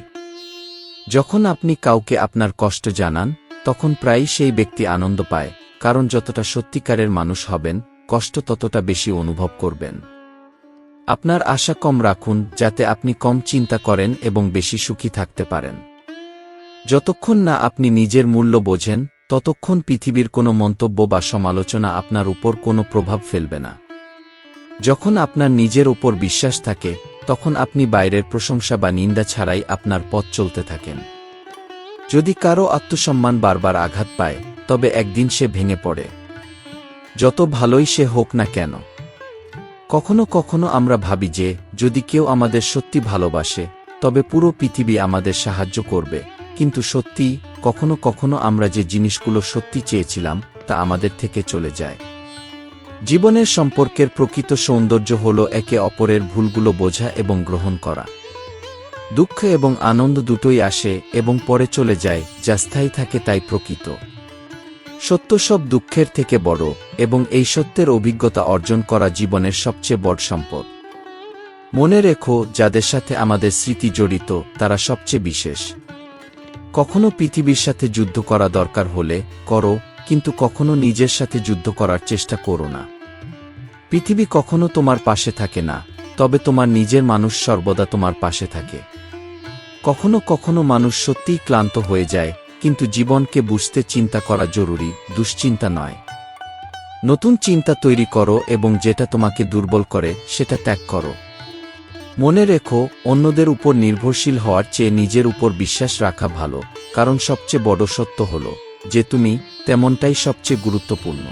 যখন আপনি কাউকে আপনার কষ্ট জানান, তখন প্রায়ই সেই ব্যক্তি আনন্দ পায়, কারণ যতটা সত্যিকারের মানুষ হবেন, কষ্ট ততটা বেশি অনুভব করবেন। আপনার আশা কম রাখুন, যাতে আপনি কম চিন্তা করেন এবং বেশি সুখী থাকতে পারেন। যতক্ষণ না আপনি নিজের মূল্য বোঝেন, ততক্ষণ পৃথিবীর কোনো মন্তব্য বা সমালোচনা আপনার উপর কোনো প্রভাব ফেলবে না। যখন আপনার নিজের উপর বিশ্বাস থাকে, তখন আপনি বাইরের প্রশংসা বা নিন্দা ছাড়াই আপনার পথ চলতে থাকেন। যদি কারো আত্মসম্মান বারবার আঘাত পায়, তবে একদিন সে ভেঙে পড়ে, যত ভালোই সে হোক না কেন। কখনো কখনো আমরা ভাবি যে যদি কেউ আমাদের সত্যি ভালোবাসে, তবে পুরো পৃথিবী আমাদের সাহায্য করবে, কিন্তু সত্যি কখনো কখনো আমরা যে জিনিসগুলো সত্যি চেয়েছিলাম তা আমাদের থেকে চলে যায়। জীবনের সম্পর্কের প্রকৃত সৌন্দর্য হল একে অপরের ভুলগুলো বোঝা এবং গ্রহণ করা। দুঃখ এবং আনন্দ দুটোই আসে এবং পরে চলে যায়, যা স্থায়ী থাকে তাই প্রকৃত সত্য সব দুঃখের থেকে বড়, এবং এই সত্যের অভিজ্ঞতা অর্জন করা জীবনের সবচেয়ে বড় সম্পদ। মনে রেখো, যাদের সাথে আমাদের স্মৃতি জড়িত তারা সবচেয়ে বিশেষ। কখনো পৃথিবীর সাথে যুদ্ধ করা দরকার হলে করো, কিন্তু কখনো নিজের সাথে যুদ্ধ করার চেষ্টা করো না। পৃথিবী কখনো তোমার পাশে থাকে না, তবে তোমার নিজের মানুষ সর্বদা তোমার পাশে থাকে। কখনো কখনো মানুষ সত্যিই ক্লান্ত হয়ে যায়, কিন্তু জীবনকে বুঝতে চিন্তা করা জরুরি, দুশ্চিন্তা নয়। নতুন চিন্তা তৈরি করো এবং যেটা তোমাকে দুর্বল করে সেটা ত্যাগ করো। মনে রেখো, অন্যদের উপর নির্ভরশীল হওয়ার চেয়ে নিজের উপর বিশ্বাস রাখা ভালো, কারণ সবচেয়ে বড় সত্য হল যে তুমি তেমনটাই সবচেয়ে গুরুত্বপূর্ণ।